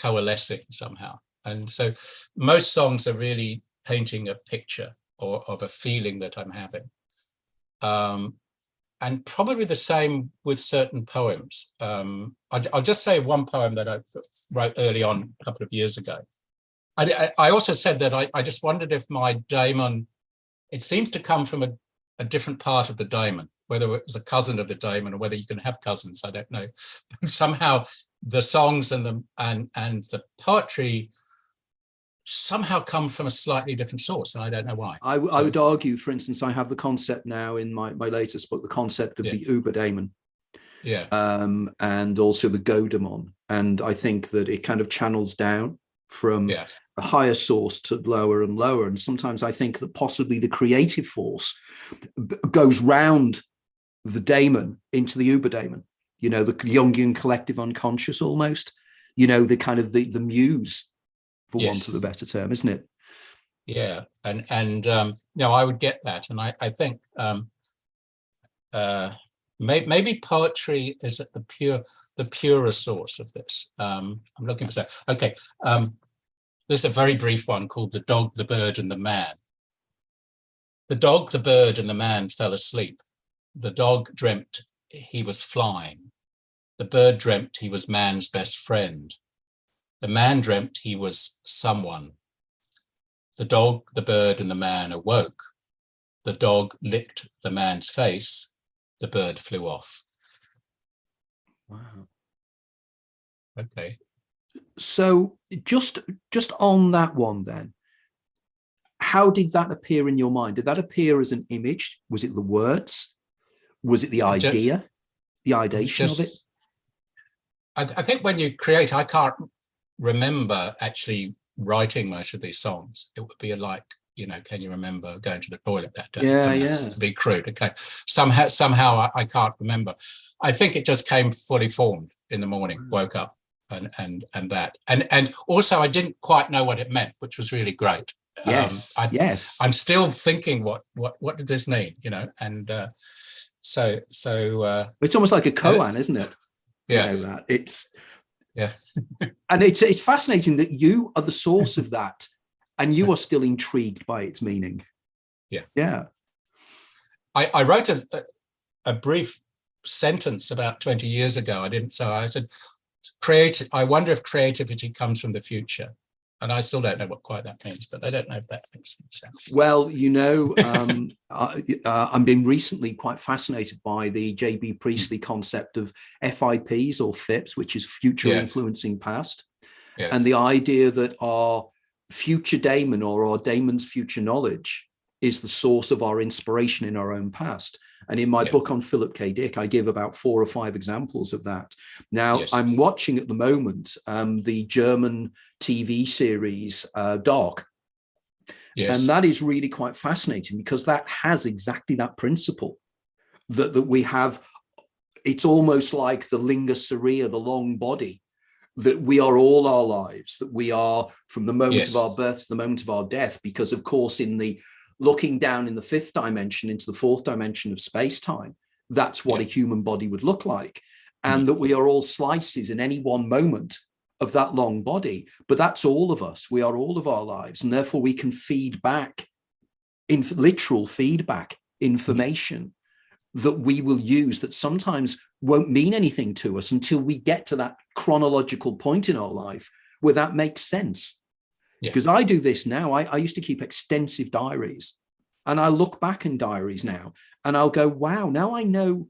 coalescing somehow. And so most songs are really painting a picture or of a feeling that I'm having. And probably the same with certain poems. I'll just say one poem that I wrote early on a couple of years ago. I also said that I just wondered if my daemon, it seems to come from a different part of the daemon, whether it was a cousin of the daemon or whether you can have cousins, I don't know. But somehow the songs and the poetry somehow come from a slightly different source, and I don't know why. I would argue, for instance, I have the concept now in my latest book, the concept of the Uber daemon. Yeah. And also the Godemon. And I think that it kind of channels down from a higher source to lower and lower. And sometimes I think that possibly the creative force goes round the daemon into the Uber daemon, the Jungian collective unconscious almost, the kind of the muse, for want of a better term, isn't it? Yeah. And I would get that. And I think maybe poetry is at the purer source of this. I'm looking for that. Okay. There's a very brief one called The Dog, the Bird, and the Man. The dog, the bird, and the man fell asleep. The dog dreamt he was flying. The bird dreamt he was man's best friend. The man dreamt he was someone. The dog, the bird, and the man awoke. The dog licked the man's face. The bird flew off. Wow. Okay. So just on that one then, how did that appear in your mind? Did that appear as an image? Was it the words? Was it the idea? The ideation of it? I think when you create, I can't remember actually writing most of these songs, it would be like, can you remember going to the toilet that day? Yeah, To be crude. Okay. Somehow I can't remember. I think it just came fully formed in the morning, woke up and that. And also I didn't quite know what it meant, which was really great. Yes. I'm still thinking what did this mean, and so it's almost like a koan, isn't it? Yeah. That it's yeah. And it's fascinating that you are the source of that, and you are still intrigued by its meaning. Yeah. I wrote a brief sentence about 20 years ago. I said, I wonder if creativity comes from the future. And I still don't know what quite that means, but I don't know if that makes sense. Well, I've been recently quite fascinated by the J.B. Priestley concept of FIPs or FIPs, which is future influencing past. Yeah. And the idea that our future daemon or our daemon's future knowledge is the source of our inspiration in our own past. And in my book on Philip K. Dick, I give about 4 or 5 examples of that. Now, I'm watching at the moment the German TV series Dark. Yes. And that is really quite fascinating because that has exactly that principle that we have. It's almost like the linga saria, the long body, that we are all our lives, that we are from the moment of our birth to the moment of our death, because of course in the looking down in the 5th dimension into the 4th dimension of space-time, that's what a human body would look like. And that we are all slices in any one moment of that long body. But that's all of us. We are all of our lives. And therefore we can feed back, literal feedback, information that we will use that sometimes won't mean anything to us until we get to that chronological point in our life where that makes sense. Because I do this now. I used to keep extensive diaries, and I look back in diaries now and I'll go, wow, now I know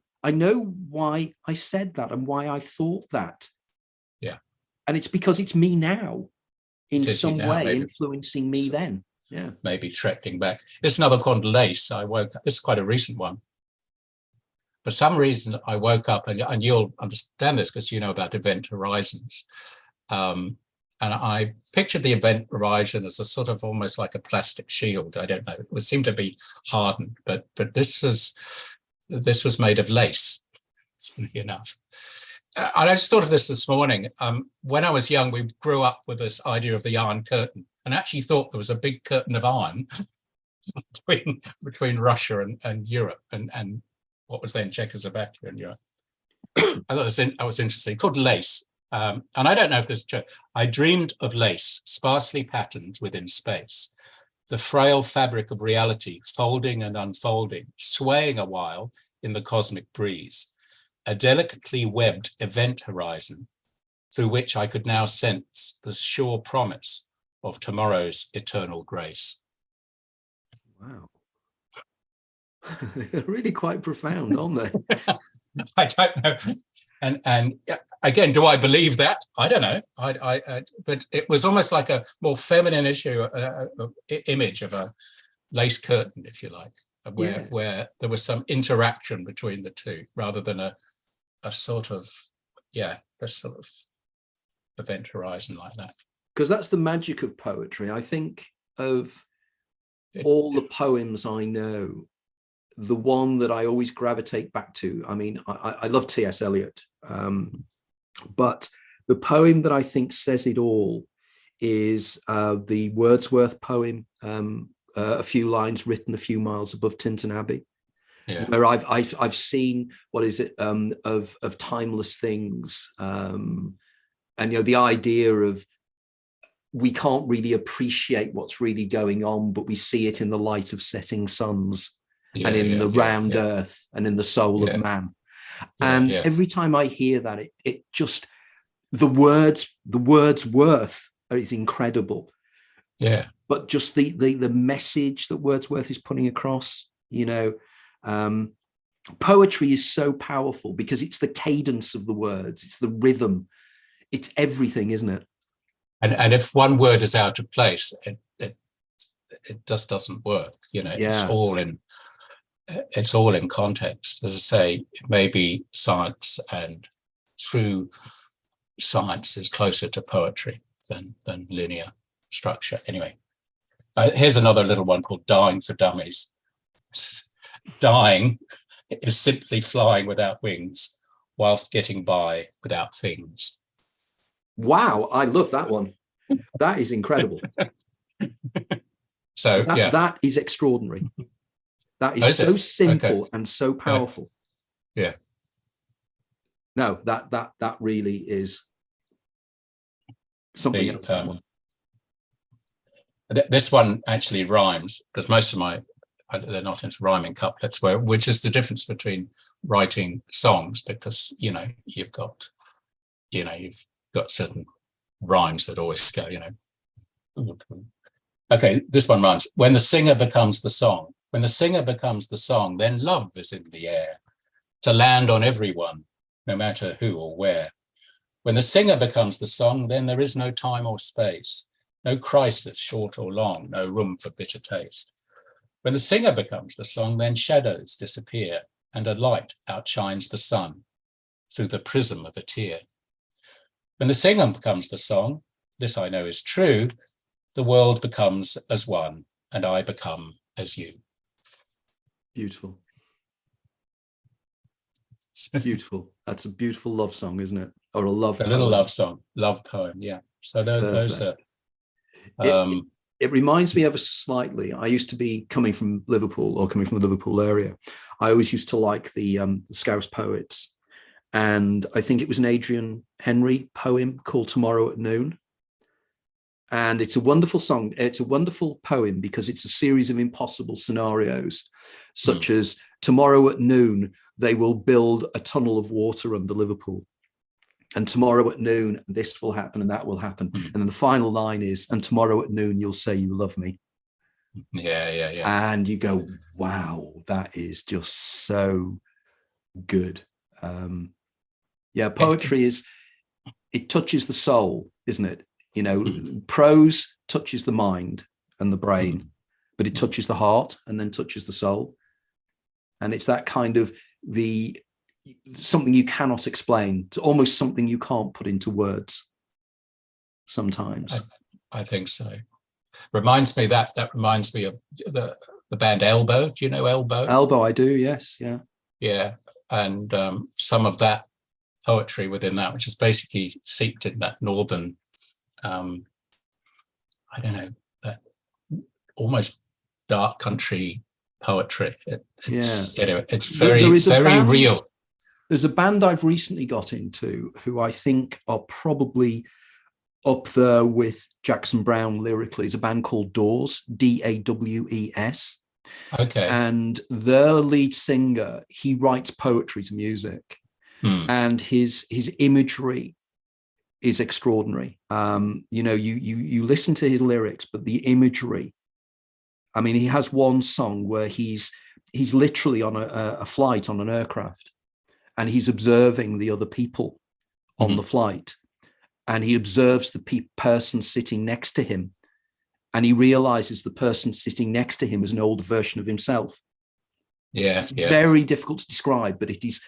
why I said that and why I thought that. Yeah. And it's because it's me now in some way influencing me then. Yeah. Maybe tracking back. There's another called Lace. I woke up, this is quite a recent one. For some reason I woke up, and you'll understand this because you know about event horizons. And I pictured the event horizon as a sort of almost like a plastic shield. I don't know. It would seem to be hardened, but this was made of lace, funny enough. And I just thought of this morning. When I was young, we grew up with this idea of the Iron Curtain, and actually thought there was a big curtain of iron between Russia and Europe, and what was then Czechoslovakia and Europe. I thought that was interesting. Called Lace. And I don't know if this is true. I dreamed of lace, sparsely patterned within space, the frail fabric of reality folding and unfolding, swaying a while in the cosmic breeze, a delicately webbed event horizon through which I could now sense the sure promise of tomorrow's eternal grace. Wow. Really quite profound, aren't they? I don't know. And again, do I believe that? I don't know. But it was almost like a more feminine image of a lace curtain, if you like, where there was some interaction between the two, rather than a sort of this sort of event horizon like that. Because that's the magic of poetry. I think of all the poems I know, the one that I always gravitate back to, I mean, I love T.S. Eliot, but the poem that I think says it all is the Wordsworth poem, A Few Lines Written a Few Miles Above Tintern Abbey, where I've seen, what is it, of timeless things, and the idea of we can't really appreciate what's really going on, but we see it in the light of setting suns. And in the round earth and in the soul of man. And every time I hear that, it just, the words Worth is incredible. Yeah. But just the message that Wordsworth is putting across, poetry is so powerful because it's the cadence of the words, it's the rhythm, it's everything, isn't it? And if one word is out of place, it just doesn't work. It's all in context. As I say, it may be science, and true science is closer to poetry than linear structure. Anyway, here's another little one called Dying for Dummies. Dying is simply flying without wings whilst getting by without things. Wow, I love that one. That is incredible. So that is extraordinary. That is so simple and so powerful. Yeah. No, that really is something else. That one. This one actually rhymes, because most of they're not into rhyming couplets, which is the difference between writing songs, because you've got certain rhymes that always go, Okay, this one rhymes. When the singer becomes the song, then love is in the air, to land on everyone, no matter who or where. When the singer becomes the song, then there is no time or space, no crisis, short or long, no room for bitter taste. When the singer becomes the song, then shadows disappear, and a light outshines the sun through the prism of a tear. When the singer becomes the song, this I know is true, the world becomes as one, and I become as you. Beautiful. Beautiful. That's a beautiful love song, isn't it? Or a little love song, love poem. Yeah. So those are. It reminds me ever slightly. I used to be coming from the Liverpool area. I always used to like the Scouse poets, and I think it was an Adrian Henry poem called "Tomorrow at Noon." And it's a wonderful song. It's a wonderful poem because it's a series of impossible scenarios, such as tomorrow at noon, they will build a tunnel of water under Liverpool. And tomorrow at noon, this will happen and that will happen. And then the final line is, and tomorrow at noon, you'll say you love me. Yeah. And you go, wow, that is just so good. Poetry it touches the soul, isn't it? Prose touches the mind and the brain, but it touches the heart and then touches the soul. And it's that kind of something you cannot explain, almost something you can't put into words sometimes. I think so. Reminds me of the band Elbow. Do you know Elbow? Elbow, I do, yes. Yeah. Yeah. And some of that poetry within that, which is basically seeped in that northern that almost dark country poetry. It's very real. There's a band I've recently got into who I think are probably up there with Jackson Browne lyrically. It's a band called Daws, Daws. Okay. And their lead singer, he writes poetry to music, and his imagery is extraordinary. You listen to his lyrics, but the imagery. I mean, he has one song where he's literally on a flight on an aircraft, and he's observing the other people on the flight, and he observes the person sitting next to him, and he realizes the person sitting next to him is an older version of himself. It's very difficult to describe, but it is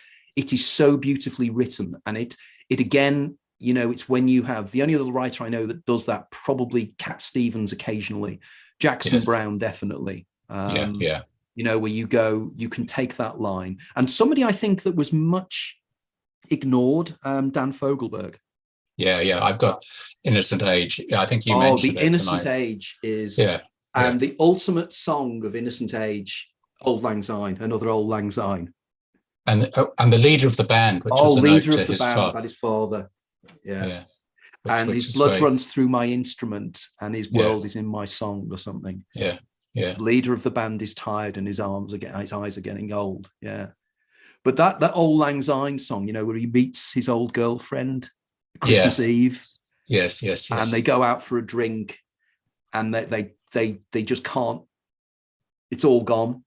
so beautifully written, and it again. It's when you have the only other writer I know that does that, probably Cat Stevens occasionally, Jackson Browne definitely. Where you can take that line. And somebody I think that was much ignored, Dan Fogelberg. Yeah. I've got Innocent Age. I think you mentioned The Innocent Age is, and the ultimate song of Innocent Age, Auld Lang Syne, another Auld Lang Syne. And the leader of the band, which was a note to his father. About his father. Yeah. And his blood runs through my instrument and his world is in my song or something. Yeah. The leader of the band is tired and his eyes are getting old. Yeah. But that Auld Lang Syne song, where he meets his old girlfriend Christmas Eve. Yes. And they go out for a drink and they just can't, it's all gone.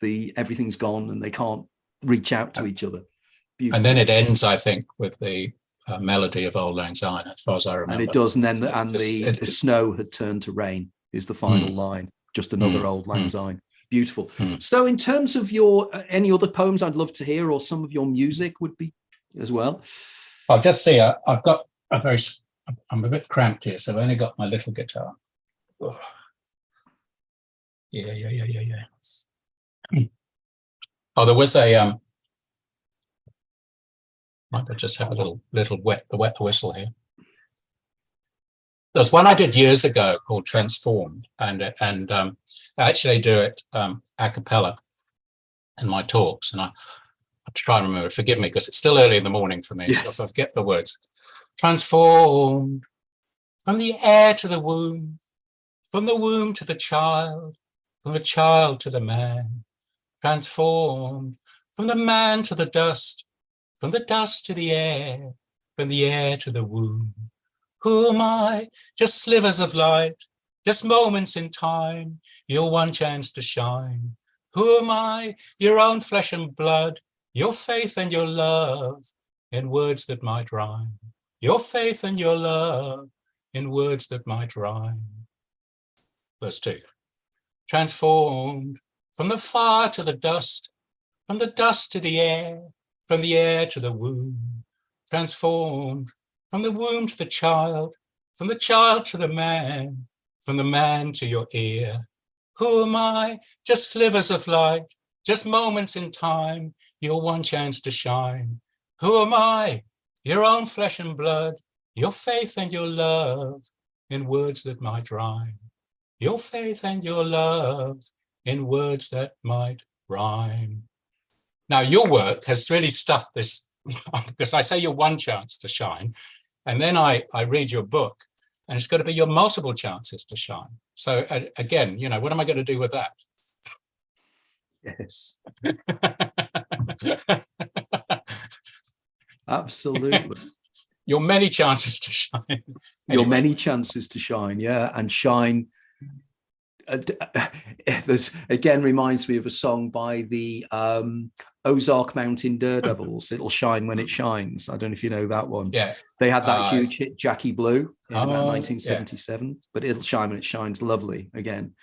Everything's gone and they can't reach out to each other. Beautiful. And then it ends, I think, with the melody of Auld Lang Syne, as far as I remember. And it does, and then the snow had turned to rain is the final line. Just another Auld Lang Syne. Beautiful. So, in terms of your any other poems, I'd love to hear, or some of your music would be as well. I'll just say I've got a very I'm a bit cramped here, so I've only got my little guitar. Oh. Yeah. Oh, there was a might just have a little wet the whistle here. There's one I did years ago called Transformed, and I actually do it a cappella in my talks, and I have to try and remember. Forgive me, because it's still early in the morning for me, yes. So if I forget the words. Transformed from the air to the womb to the child, from the child to the man. Transformed from the man to the dust, from the dust to the air, from the air to the womb. Who am I? Just slivers of light, just moments in time, your one chance to shine. Who am I? Your own flesh and blood, your faith and your love in words that might rhyme. Your faith and your love in words that might rhyme. Verse 2. Transformed from the fire to the dust, from the dust to the air, from the air to the womb. Transformed from the womb to the child, from the child to the man to your ear. Who am I? Just slivers of light, just moments in time, your one chance to shine. Who am I? Your own flesh and blood, your faith and your love in words that might rhyme. Your faith and your love in words that might rhyme. Now, your work has really stuffed this, because I say your one chance to shine, and then I read your book, and it's got to be your multiple chances to shine. So again, what am I going to do with that? Yes. Absolutely. Your many chances to shine. Anyway. Your many chances to shine, yeah, and shine. This again reminds me of a song by the Ozark Mountain Daredevils. It'll shine when it shines. I don't know if you know that one. Yeah, they had that huge hit, Jackie Blue, in about 1977. Yeah. But it'll shine when it shines. Lovely again.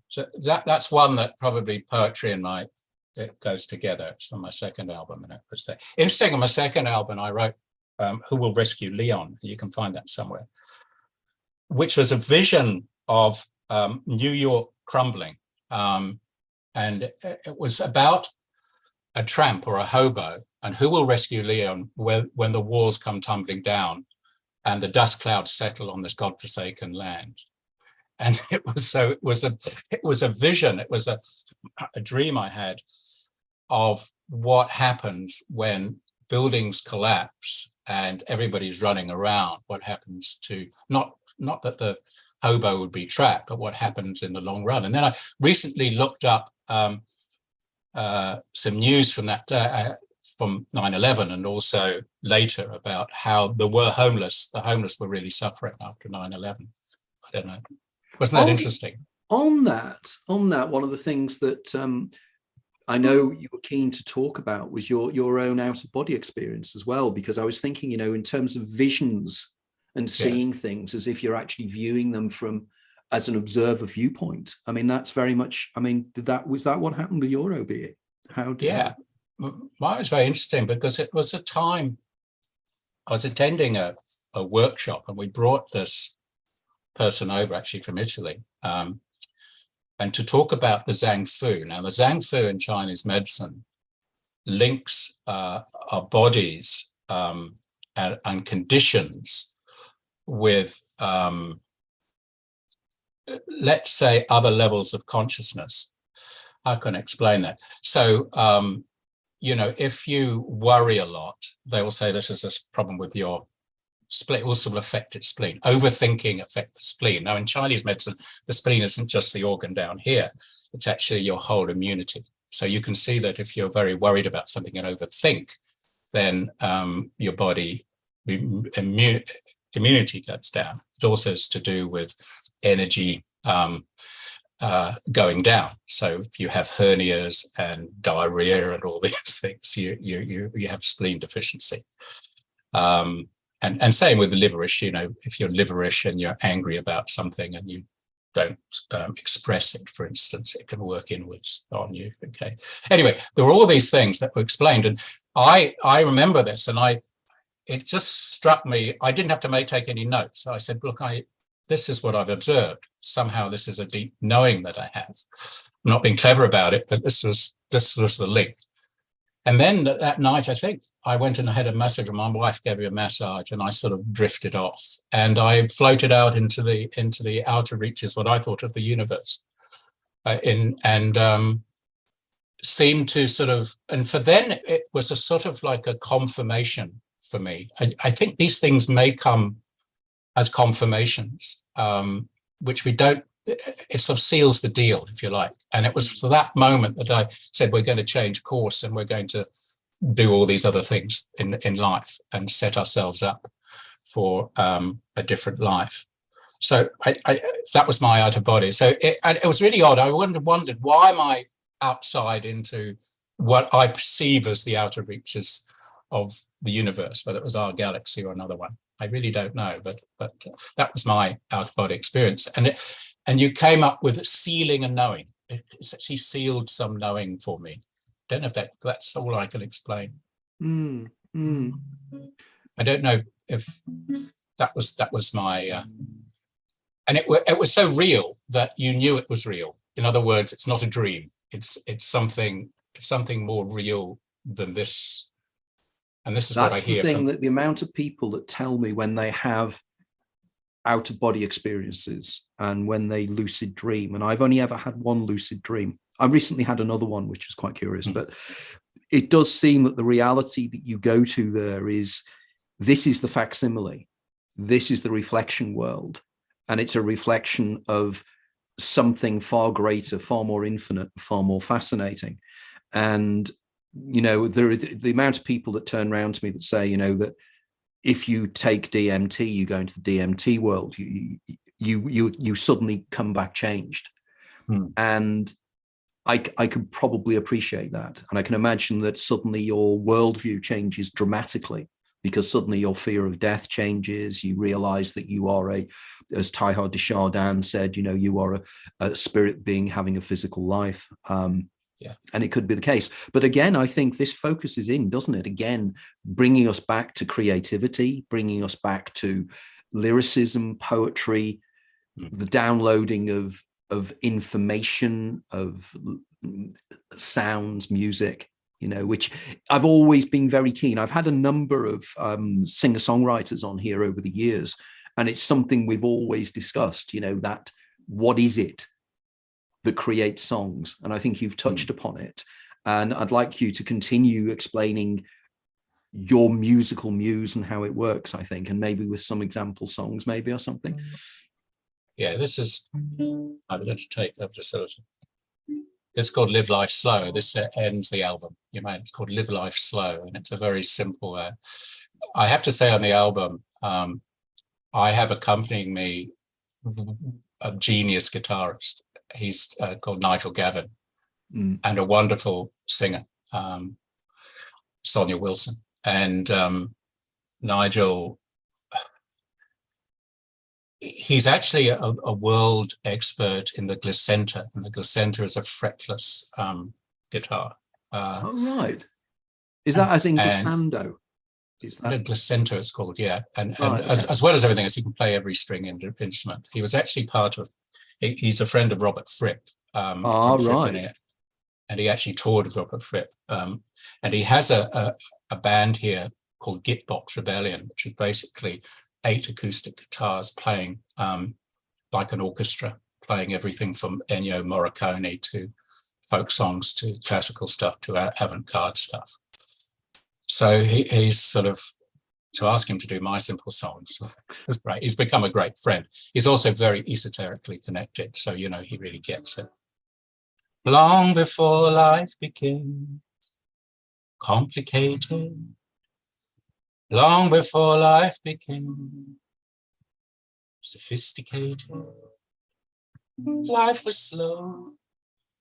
So that's one that probably poetry and it goes together. It's from my second album, and it was there. Interesting. On my second album, I wrote "Who Will Rescue Leon?" You can find that somewhere, which was a vision of New York crumbling, and it was about a tramp or a hobo, and who will rescue Leon when the walls come tumbling down and the dust clouds settle on this godforsaken land. And it was a vision, it was a dream I had of what happens when buildings collapse and everybody's running around. What happens to not that the hobo would be trapped, but what happens in the long run. And then I recently looked up some news from that from 9/11, and also later about how the homeless were really suffering after 9/11. I don't know. Wasn't that interesting? On that, one of the things that I know you were keen to talk about was your own out-of-body experience as well, because I was thinking, in terms of visions and seeing things as if you're actually viewing them as an observer viewpoint. I mean, that's very much, was that what happened with your OB? How did that? Mine was very interesting because it was a time I was attending a workshop, and we brought this person over actually from Italy, and to talk about the Zhang Fu. Now, the Zhang Fu in Chinese medicine links our bodies and conditions with, let's say, other levels of consciousness. How can I explain that? So, if you worry a lot, they will say this is a problem with your spleen, also will affect its spleen. Overthinking affects the spleen. Now, in Chinese medicine, the spleen isn't just the organ down here, it's actually your whole immunity. So you can see that if you're very worried about something and overthink, then your body immunity goes down. It also has to do with energy going down. So if you have hernias and diarrhea and all these things, you have spleen deficiency. And same with the liverish, if you're liverish and you're angry about something and you don't express it, for instance, it can work inwards on you. Okay. Anyway, there were all these things that were explained, and I remember this, and it just struck me. I didn't have to take any notes. I said, look, this is what I've observed. Somehow this is a deep knowing that I have. I'm not being clever about it, but this was the link. And then that night, I think I went and had a massage, and my wife gave me a massage, and I sort of drifted off, and I floated out into the outer reaches, what I thought of the universe, seemed to sort of, and for then it was a sort of like a confirmation for me. I think these things may come as confirmations, which we don't, it sort of seals the deal, if you like. And it was for that moment that I said, we're going to change course and we're going to do all these other things in life and set ourselves up for a different life. So that was my out of body. So it was really odd. I wondered, why am I outside into what I perceive as the outer reaches of the universe, whether it was our galaxy or another one? I really don't know, but that was my out of body experience. And you came up with sealing and knowing. It's actually sealed some knowing for me. Don't know if that's all I can explain. I don't know if that was my and it was so real that you knew it was real. In other words, it's not a dream. It's something more real than this. And this is what I hear. That's the thing, that the amount of people that tell me when they have out of body experiences and when they lucid dream, and I've only ever had one lucid dream. I recently had another one, which was quite curious, but it does seem that the reality that you go to there is, this is the facsimile, this is the reflection world, and it's a reflection of something far greater, far more infinite, far more fascinating. And you know, the amount of people that turn around to me that say, you know, that if you take DMT, you go into the DMT world, you suddenly come back changed. And I could probably appreciate that. And I can imagine that suddenly your worldview changes dramatically, because suddenly your fear of death changes. You realize that you are as Teilhard de Chardin said, you know, you are a spirit being having a physical life. Yeah. And it could be the case. But again, I think this focuses in, doesn't it? Again, bringing us back to creativity, bringing us back to lyricism, poetry, the downloading of information, of sounds, music, you know, which I've always been very keen. I've had a number of singer-songwriters on here over the years, and it's something we've always discussed, you know, that what is it that creates songs? And I think you've touched upon it. And I'd like you to continue explaining your musical muse and how it works, I think, and maybe with some example songs, maybe, or something. Yeah, this is, I'm going to take up just a It's called Live Life Slow. This ends the album. You might, it's called Live Life Slow, and it's a very simple. I have to say, on the album, I have accompanying me a genius guitarist. He's called Nigel Gavin, and a wonderful singer, Sonia Wilson. And Nigel, he's actually a world expert in the glissenta, and the glissenta is a fretless guitar. Oh, right. Is that as in glissando? Is that glissenta? It's called, yeah. And right, okay. as well as everything else, he can play every string instrument. He was actually part of. He's a friend of Robert Fripp. From Fripp, and he actually toured with Robert Fripp. And he has a band here called Gitbox Rebellion, which is basically 8 acoustic guitars playing like an orchestra, playing everything from Ennio Morricone to folk songs to classical stuff to avant-garde stuff. So he's sort of, to ask him to do my simple songs was great. He's become a great friend. He's also very esoterically connected, so, you know, he really gets it. Long before life became complicated, long before life became sophisticated, life was slow,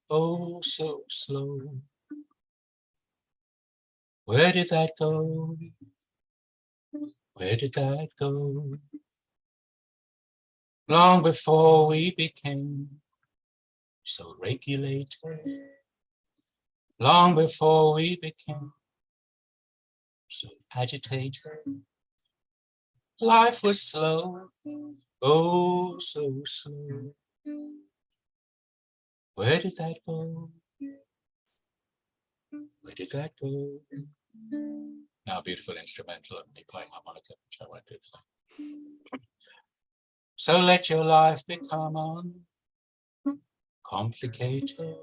oh so slow. Where did that go? Where did that go? Long before we became so regulated, long before we became so agitated, life was slow, oh, so slow. Where did that go? Where did that go? Now a beautiful instrumental of me playing harmonica, which I won't do today. So let your life become uncomplicated.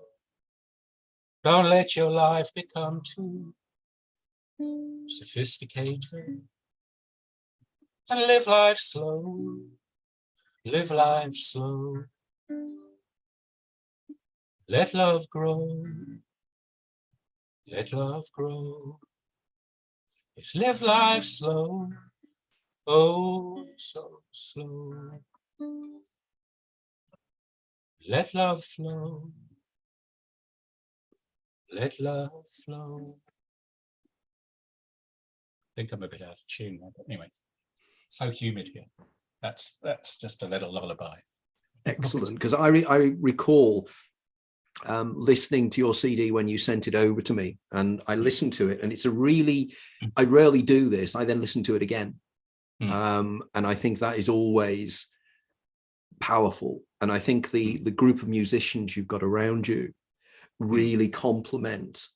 Don't let your life become too sophisticated. And live life slow, live life slow. Let love grow, let love grow. Yes, live life slow, oh, so slow. Let love flow, let love flow. I think I'm a bit out of tune now, but anyway, so humid here. That's just a little lullaby. Excellent, because I recall listening to your CD when you sent it over to me, and I listened to it, and it's a really, I rarely do this. I then listen to it again, and I think that is always powerful. And I think the group of musicians you've got around you really complement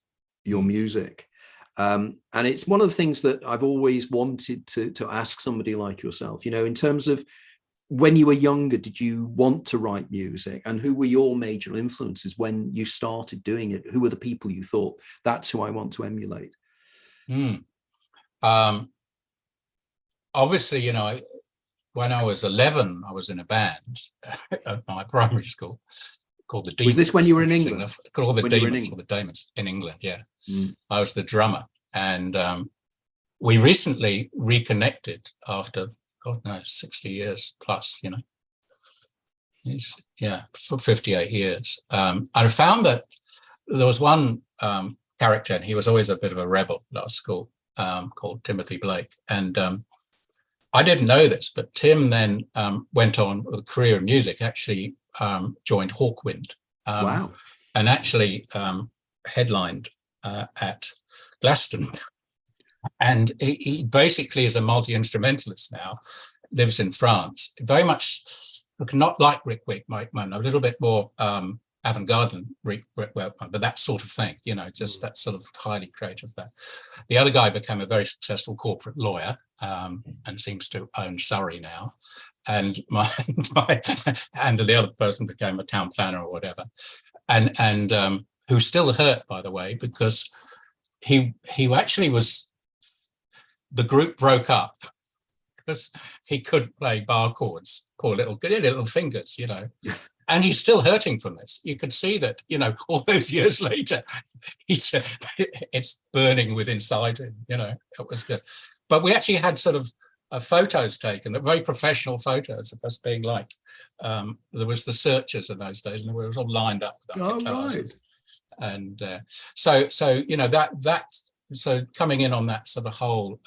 your music. And it's one of the things that I've always wanted to ask somebody like yourself, you know, in terms of when you were younger, did you want to write music, and who were your major influences when you started doing it? Who were the people you thought, that's who I want to emulate? Obviously, you know, when I was 11, I was in a band at my primary school called the Demons. Was this when you were in England? Called the Demons, or the Demons in England, yeah. I was the drummer, and we recently reconnected after, God knows, 60 years plus, you know. Yeah, for 58 years. I found that there was one character, and he was always a bit of a rebel at our school, called Timothy Blake. And I didn't know this, but Tim then went on with a career in music, actually joined Hawkwind. Wow. And actually headlined at Glaston. And he basically is a multi-instrumentalist now, lives in France, very much not like Rick Wakeman, a little bit more avant-garde than Rick Wakeman, but that sort of thing, you know, just that sort of highly creative that. The other guy became a very successful corporate lawyer and seems to own Surrey now. And and the other person became a town planner or whatever. And who's still hurt, by the way, because he actually was, the group broke up because he couldn't play bar chords, poor little fingers, you know. And he's still hurting from this. You could see that, you know, all those years later, it's burning within inside him, you know. It was good. But we actually had sort of photos taken, very professional photos of us being like, there was the Searchers in those days, and we were all lined up with our guitars. Right. And so you know, so coming in on that sort of whole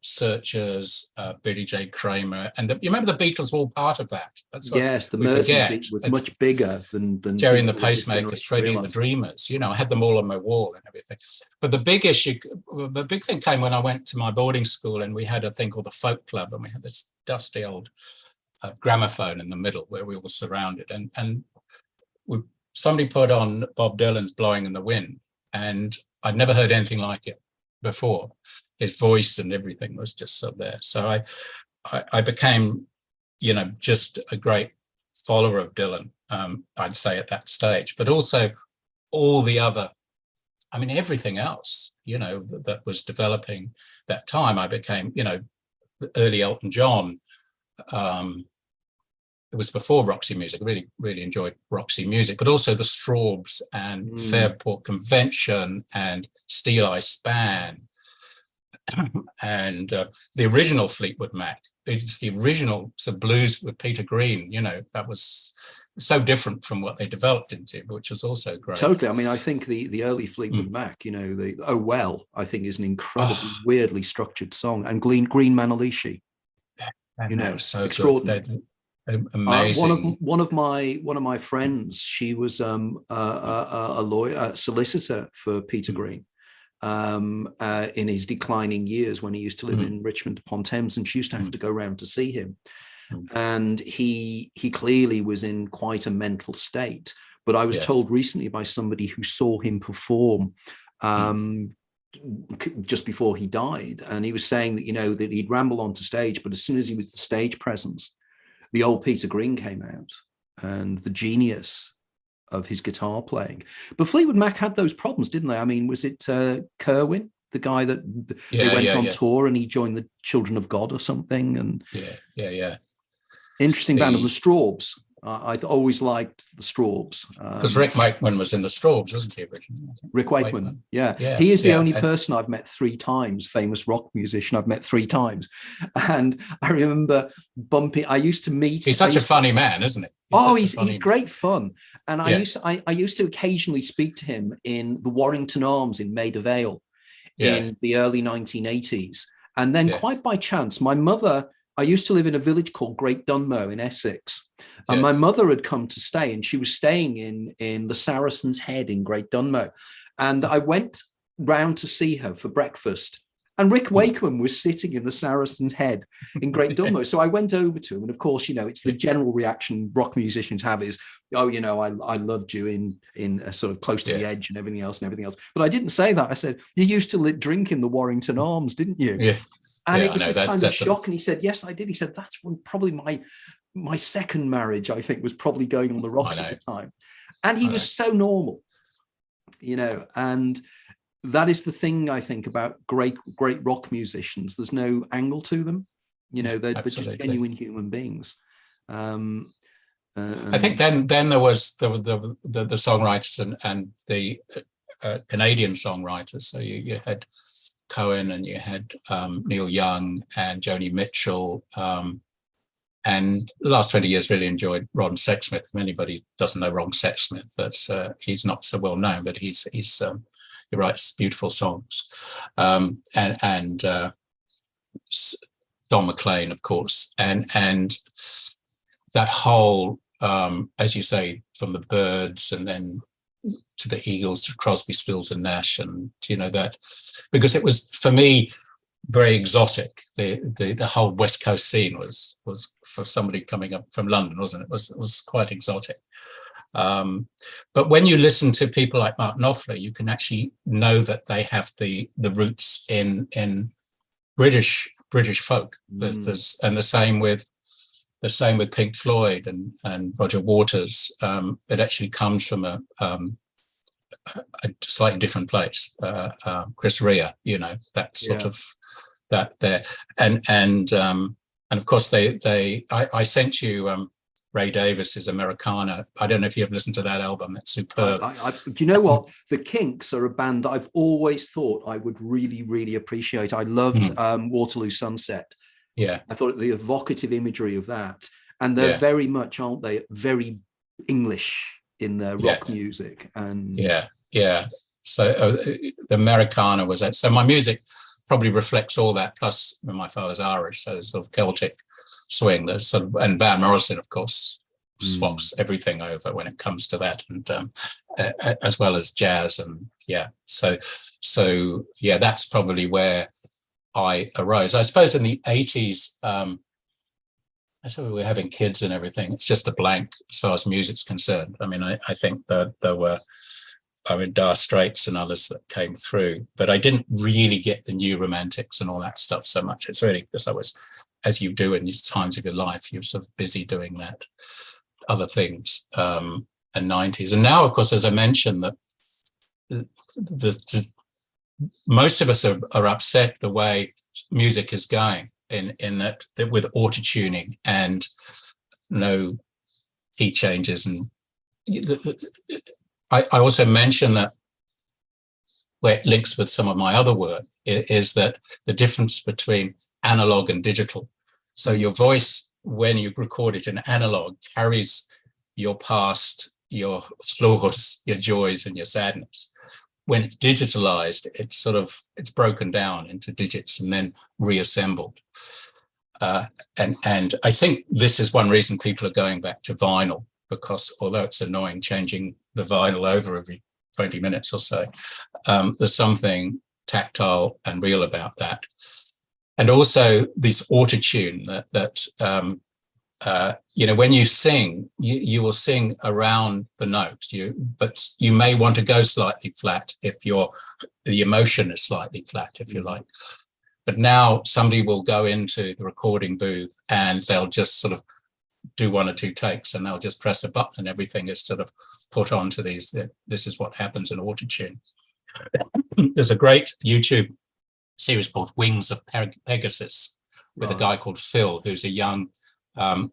Searchers, Billy J. Kramer, and you remember the Beatles were all part of that. That's what yes, the Mersey beat was much bigger than Jerry and the Pacemakers, Freddie and the Dreamers. You know, I had them all on my wall and everything. But the big thing came when I went to my boarding school, and we had a thing called the Folk Club, and we had this dusty old gramophone in the middle where we were surrounded, and somebody put on Bob Dylan's "Blowing in the Wind," and I'd never heard anything like it before. His voice and everything was just so there. So I became, you know, just a great follower of Dylan, I'd say at that stage, but also all the other, I mean, everything else, you know, that was developing that time. I became, you know, early Elton John. It was before Roxy Music. I really, really enjoyed Roxy Music, but also the Strawbs and Fairport Convention and Steel Eye Span. And the original Fleetwood Mac, it's the original sort of blues with Peter Green, you know, that was so different from what they developed into, which was also great. Totally. I mean, I think the early Fleetwood Mac, you know, the Oh Well, I think is an incredibly weirdly structured song, and Green Manalishi, you know, so extraordinary. Amazing. One of my friends, she was a lawyer, a solicitor for Peter Green. in his declining years when he used to live in Richmond upon Thames, and she used to have to go around to see him. And he clearly was in quite a mental state. But I was told recently by somebody who saw him perform just before he died, and he was saying that, you know, that he'd ramble onto stage, but as soon as he was the stage presence, the old Peter Green came out and the genius of his guitar playing. But Fleetwood Mac had those problems, didn't they? I mean, was it Kerwin, the guy that they went on tour and he joined the Children of God or something? And interesting band of the Strawbs. I always liked the Strawbs. Because Rick Wakeman was in the Strawbs, wasn't he, originally? Rick Wakeman, yeah. He is the only person I've met 3 times, famous rock musician I've met 3 times. And I remember I used to meet... He's such a funny man, isn't he? He's great fun. And I used to occasionally speak to him in the Warrington Arms in Maida Vale in the early 1980s. And then quite by chance, I used to live in a village called Great Dunmow in Essex. And my mother had come to stay, and she was staying in the Saracen's Head in Great Dunmow. And I went round to see her for breakfast. And Rick Wakeman was sitting in the Saracen's Head in Great Dunmow. So I went over to him. And of course, you know, it's the general reaction rock musicians have is, oh, you know, I loved you in a sort of Close to the Edge and everything else. But I didn't say that. I said, you used to drink in the Warrington Arms, didn't you? Yeah. And it was this kind of shock. And he said, yes, I did. He said, that's when probably my second marriage, I think, was probably going on the rocks at the time. And he was so normal, you know, and that is the thing I think about great rock musicians. There's no angle to them. You know, they're just genuine human beings. I think then there was the songwriters and the Canadian songwriters. So you had Cohen and you had Neil Young and Joni Mitchell. And the last 20 years really enjoyed Ron Sexsmith. If anybody doesn't know Ron Sexsmith, he's not so well known, but he writes beautiful songs. And Don McLean, of course, and that whole, as you say, from the Byrds and then to the Eagles, to Crosby, Stills and Nash, and you know that, because it was for me very exotic. The whole West Coast scene was for somebody coming up from London, wasn't it? It was quite exotic. But when you listen to people like Martin Knopfler, you can actually know that they have the roots in British folk. And the same with Pink Floyd and Roger Waters. It actually comes from a slightly different place. Chris Rea, you know, that sort of that there, and of course I sent you Ray Davis's Americana. I don't know if you've listened to that album. It's superb. Do you know what? The Kinks are a band that I've always thought I would really, really appreciate. I loved Waterloo Sunset. Yeah, I thought the evocative imagery of that, and they're very much, aren't they, very English in their rock music. And so the Americana was that. So my music probably reflects all that. Plus, my father's Irish, so sort of Celtic swing. Sort of, and Van Morrison, of course, swaps everything over when it comes to that, and as well as jazz. And so that's probably where I arose. I suppose in the 80s, I said we were having kids and everything. It's just a blank as far as music's concerned. I mean, I think that there were, Dire Straits and others that came through, but I didn't really get the new romantics and all that stuff so much. It's really because I was, as you do in these times of your life, you're sort of busy doing that, other things, and 90s. And now, of course, as I mentioned, that the most of us are upset the way music is going in that with auto-tuning and no key changes. And I also mentioned that where it links with some of my other work is that the difference between analog and digital. So your voice, when you record it in analog, carries your past, your flaws, your joys and your sadness. When it's digitalized, it's broken down into digits and then reassembled. And I think this is one reason people are going back to vinyl, because although it's annoying changing the vinyl over every 20 minutes or so, there's something tactile and real about that. And also this autotune that when you sing, you will sing around the note, but you may want to go slightly flat if the emotion is slightly flat, if you like. But now somebody will go into the recording booth and they'll just sort of do one or two takes, and they'll just press a button and everything is sort of put onto these. This is what happens in autotune. There's a great YouTube series called Wings of Pegasus with a guy called Phil, who's a young,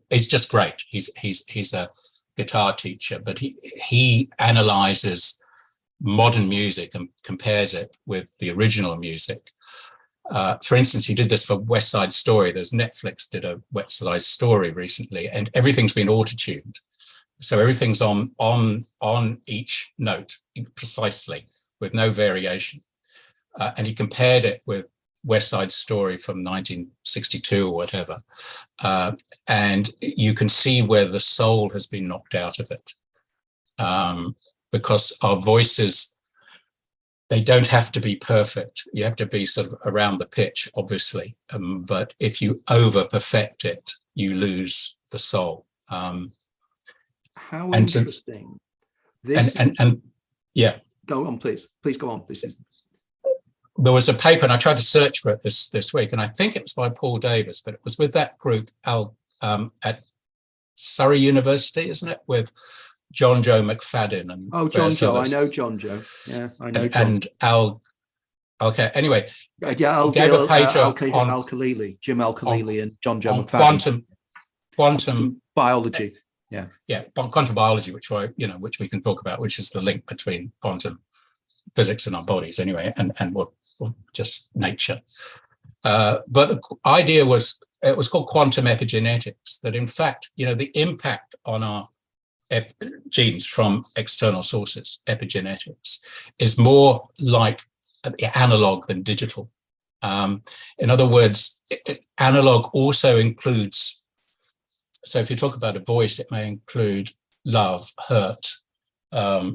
he's just great. He's a guitar teacher, but he analyzes modern music and compares it with the original music. For instance, he did this for West Side Story. Netflix did a West Side Story recently, and everything's been auto-tuned. So everything's on each note precisely with no variation. And he compared it with West Side Story from 1962 or whatever. And you can see where the soul has been knocked out of it. Because our voices, they don't have to be perfect. You have to be sort of around the pitch, obviously. But if you over perfect it, you lose the soul. How interesting. Yeah. Go on, please. Please go on. There was a paper, and I tried to search for it this week, and I think it was by Paul Davis, but it was with that group at Surrey University, isn't it? With John Joe McFadden and John Joe. I know John Joe. Yeah, I know John. And Al. Okay. Anyway, Gave a paper on Al-Khalili, Jim Al-Khalili, and John Joe McFadden. Quantum biology. Yeah, quantum biology, which we can talk about, which is the link between quantum physics and our bodies, anyway, and what just nature. But the idea was, it was called quantum epigenetics. That in fact, the impact on our genes from external sources, epigenetics, is more like analog than digital. In other words, analog also includes. So if you talk about a voice, it may include love, hurt,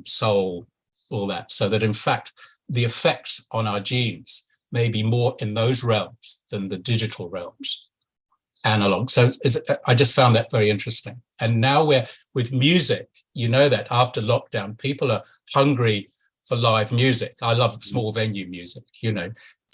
soul, all that. So that in fact, the effects on our genes may be more in those realms than the digital realms, analog. So I just found that very interesting. And now with music, that after lockdown, people are hungry for live music. I love small venue music,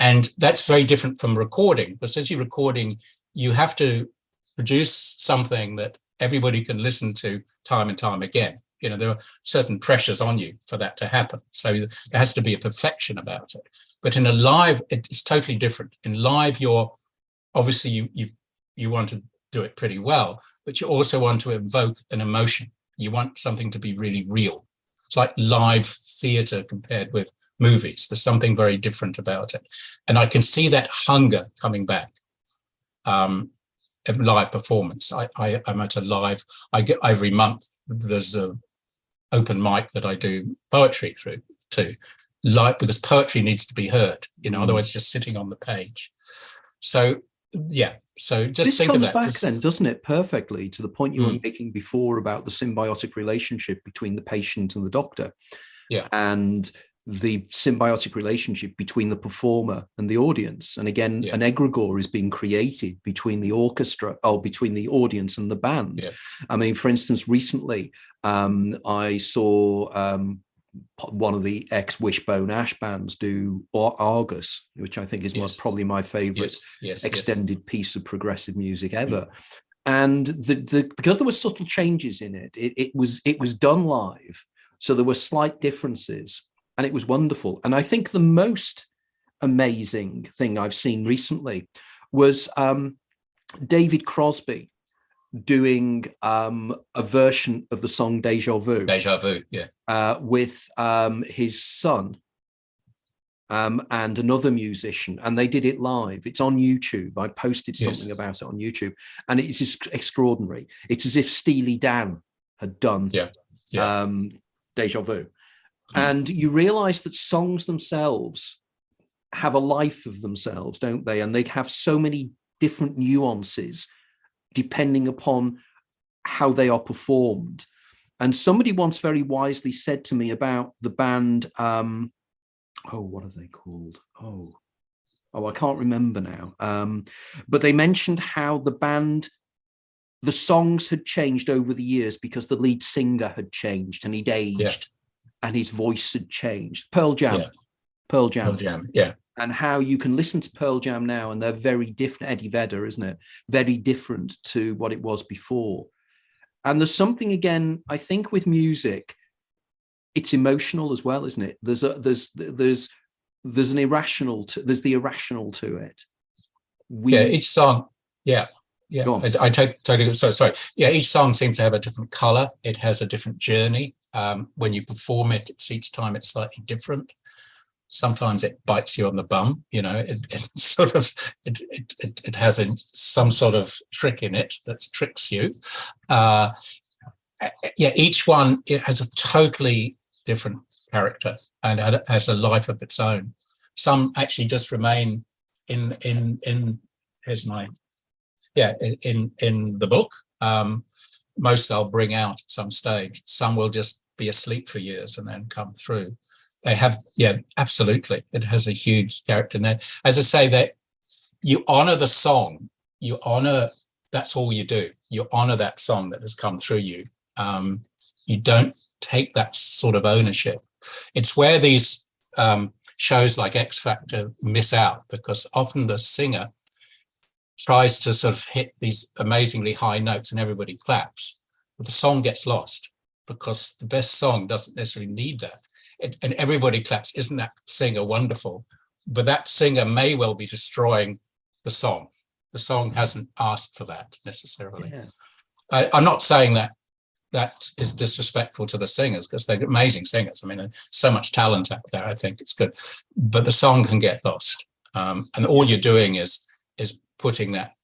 and that's very different from recording, because as you're recording, you have to produce something that everybody can listen to time and time again. There are certain pressures on you for that to happen. So there has to be a perfection about it. But in a live, it's totally different. In live, you're obviously you want to do it pretty well, but you also want to evoke an emotion. You want something to be really real. It's like live theatre compared with movies. There's something very different about it. And I can see that hunger coming back. Live performance. I'm at a live. I get every month. There's a open mic that I do poetry through too, because poetry needs to be heard. Otherwise, just sitting on the page. So yeah. So just think of that. This comes back then, doesn't it, perfectly to the point you were making before about the symbiotic relationship between the patient and the doctor. Yeah. And the symbiotic relationship between the performer and the audience. And again, an egregore is being created between the orchestra, between the audience and the band. Yeah. I mean, for instance, recently I saw one of the ex-Wishbone Ash bands do Argus, which I think is probably my favorite extended piece of progressive music ever. And because there were subtle changes in it, it was done live. So there were slight differences. And it was wonderful. And I think the most amazing thing I've seen recently was David Crosby doing a version of the song Deja Vu. Deja Vu, yeah. With his son and another musician. And they did it live. It's on YouTube. I posted something about it on YouTube. And it's just extraordinary. It's as if Steely Dan had done Deja Vu. And you realize that songs themselves have a life of themselves, don't they? And they have so many different nuances depending upon how they are performed. And somebody once very wisely said to me about the band oh, what are they called? Oh, I can't remember now. But they mentioned how the songs had changed over the years because the lead singer had changed and he'd aged and his voice had changed. Pearl Jam. Yeah. And how you can listen to Pearl Jam now and they're very different. Eddie Vedder, isn't it? Very different to what it was before. And there's something, again, I think with music, it's emotional as well, isn't it? There's an irrational there's the irrational to it. Each song, I totally sorry. Yeah, each song seems to have a different color. It has a different journey. When you perform it, each time it's slightly different. Sometimes it bites you on the bum, you know. It sort of it has some sort of trick in it that tricks you. Each one, it has a totally different character and has a life of its own. Some actually just remain in here's my in the book. Most I'll bring out at some stage. Some will just be asleep for years and then come through. They have, absolutely. It has a huge character in there. As I say, that you honor the song. You honor, that's all you do. You honor that song that has come through you. You don't take that sort of ownership. It's where these shows like X Factor miss out, because often the singer tries to sort of hit these amazingly high notes and everybody claps, but the song gets lost because the best song doesn't necessarily need that. And everybody claps. Isn't that singer wonderful? But that singer may well be destroying the song. The song hasn't asked for that necessarily. Yeah. I'm not saying that is disrespectful to the singers, because they're amazing singers. I mean, so much talent out there. I think it's good, but the song can get lost, and all you're doing is putting that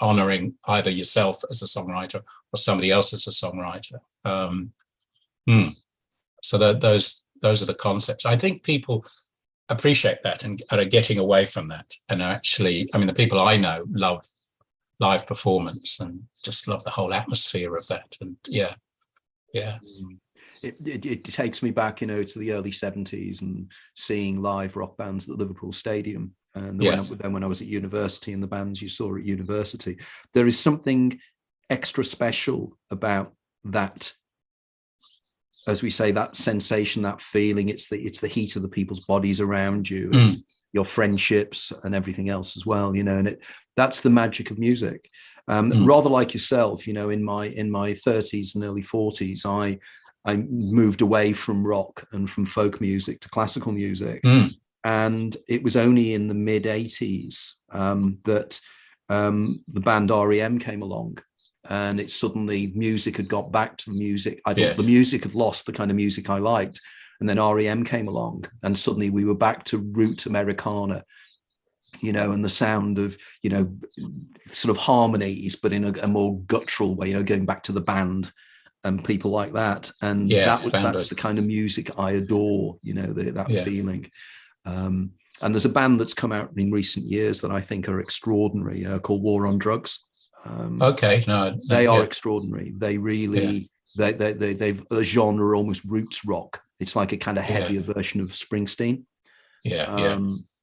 honoring either yourself as a songwriter or somebody else as a songwriter. So those are the concepts. I think people appreciate that and are getting away from that. And actually, I mean, the people I know love live performance and just love the whole atmosphere of that. And it takes me back, to the early 70s and seeing live rock bands at the Liverpool Stadium. And then when I was at university and the bands you saw at university, there is something extra special about that. As we say, that sensation, that feeling, it's the heat of the people's bodies around you, it's your friendships and everything else as well, and that's the magic of music. Rather like yourself, in my 30s and early 40s, I moved away from rock and from folk music to classical music. And it was only in the mid 80s that the band REM came along. And it suddenly, music had got back to the music. I thought the music had lost the kind of music I liked. And then REM came along and suddenly we were back to roots Americana, and the sound of, sort of harmonies, but in a more guttural way, going back to the band and people like that. And that's the kind of music I adore, that feeling. And there's a band that's come out in recent years that I think are extraordinary, called War on Drugs. They are extraordinary. They really, they've a genre almost roots rock. It's like a kind of heavier version of Springsteen.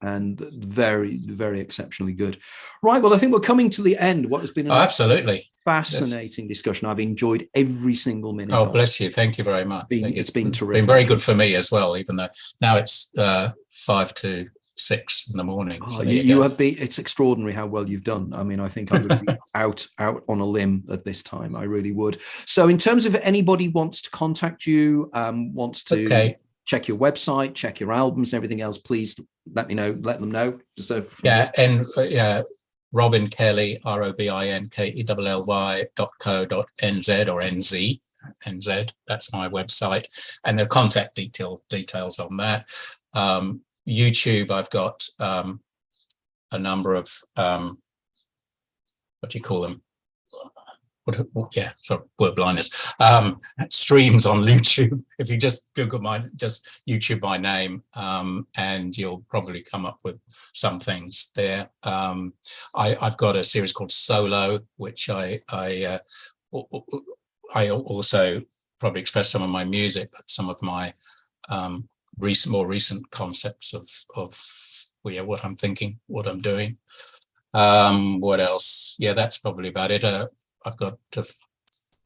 And very, very exceptionally good. Right. Well, I think we're coming to the end. What has been an absolutely fascinating discussion. I've enjoyed every single minute. Oh, bless you. Thank you very much. It's been terrific. Been very good for me as well, even though now it's 5 to 6 in the morning. So you have been. It's extraordinary how well you've done. I mean, I think I would be out on a limb at this time. I really would. So, in terms of anybody wants to contact you, wants to check your website, check your albums, and everything else, please let me know. Let them know. So Robin Kelly, ROBINKELLY.co.nz or NZ. That's my website, and the contact details on that. YouTube, I've got a number of what do you call them? Word blindness. Streams on YouTube. If you just Google YouTube my name, and you'll probably come up with some things there. I've got a series called Solo, which I also probably express some of my music, but some of my more recent concepts of what I'm thinking, what I'm doing. What else? Yeah, that's probably about it. I've got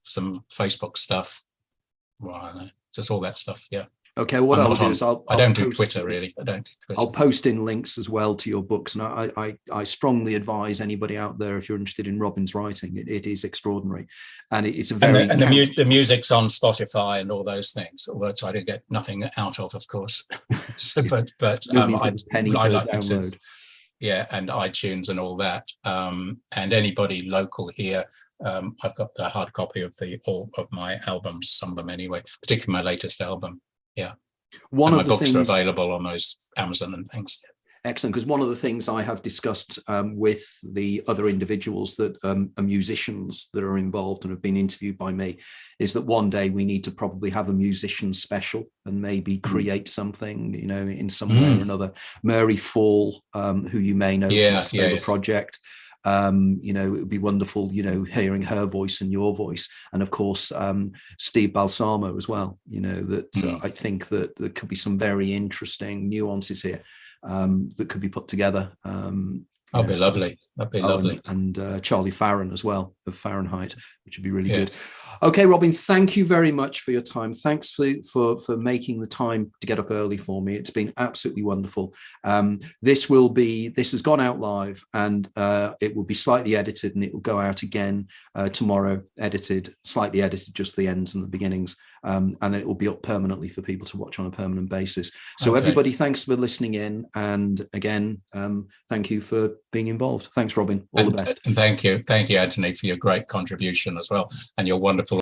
some Facebook stuff. Well, I don't know, just all that stuff. Yeah. Okay, what I'll do is I don't do Twitter, really. I don't do Twitter. I'll post in links as well to your books, and I strongly advise anybody out there, if you're interested in Robin's writing, it is extraordinary, and it's a very and the music's on Spotify and all those things, although I do get nothing out of course. So, but I like download. Yeah, and iTunes and all that. And anybody local here, I've got the hard copy of all of my albums, some of them anyway, particularly my latest album. Yeah. My books are available on those Amazon and things. Excellent, because one of the things I have discussed with the other individuals that are musicians that are involved and have been interviewed by me is that one day we need to probably have a musician special and maybe create something, in some way or another. Mary Fall, who you may know from the project. It would be wonderful, hearing her voice and your voice, and of course Steve Balsamo as well. I think that there could be some very interesting nuances here that could be put together. That'd be lovely. That'd be lovely. And Charlie Farron as well, of Fahrenheit, which would be really good. Okay, Robin, thank you very much for your time. Thanks for making the time to get up early for me. It's been absolutely wonderful. This has gone out live, and it will be slightly edited, and it will go out again tomorrow, slightly edited, just the ends and the beginnings. And then it will be up permanently for people to watch on a permanent basis. So everybody, thanks for listening in. And again, thank you for being involved. Thanks, Robin. All the best. And thank you, Anthony, for your great contribution as well, and your wonderful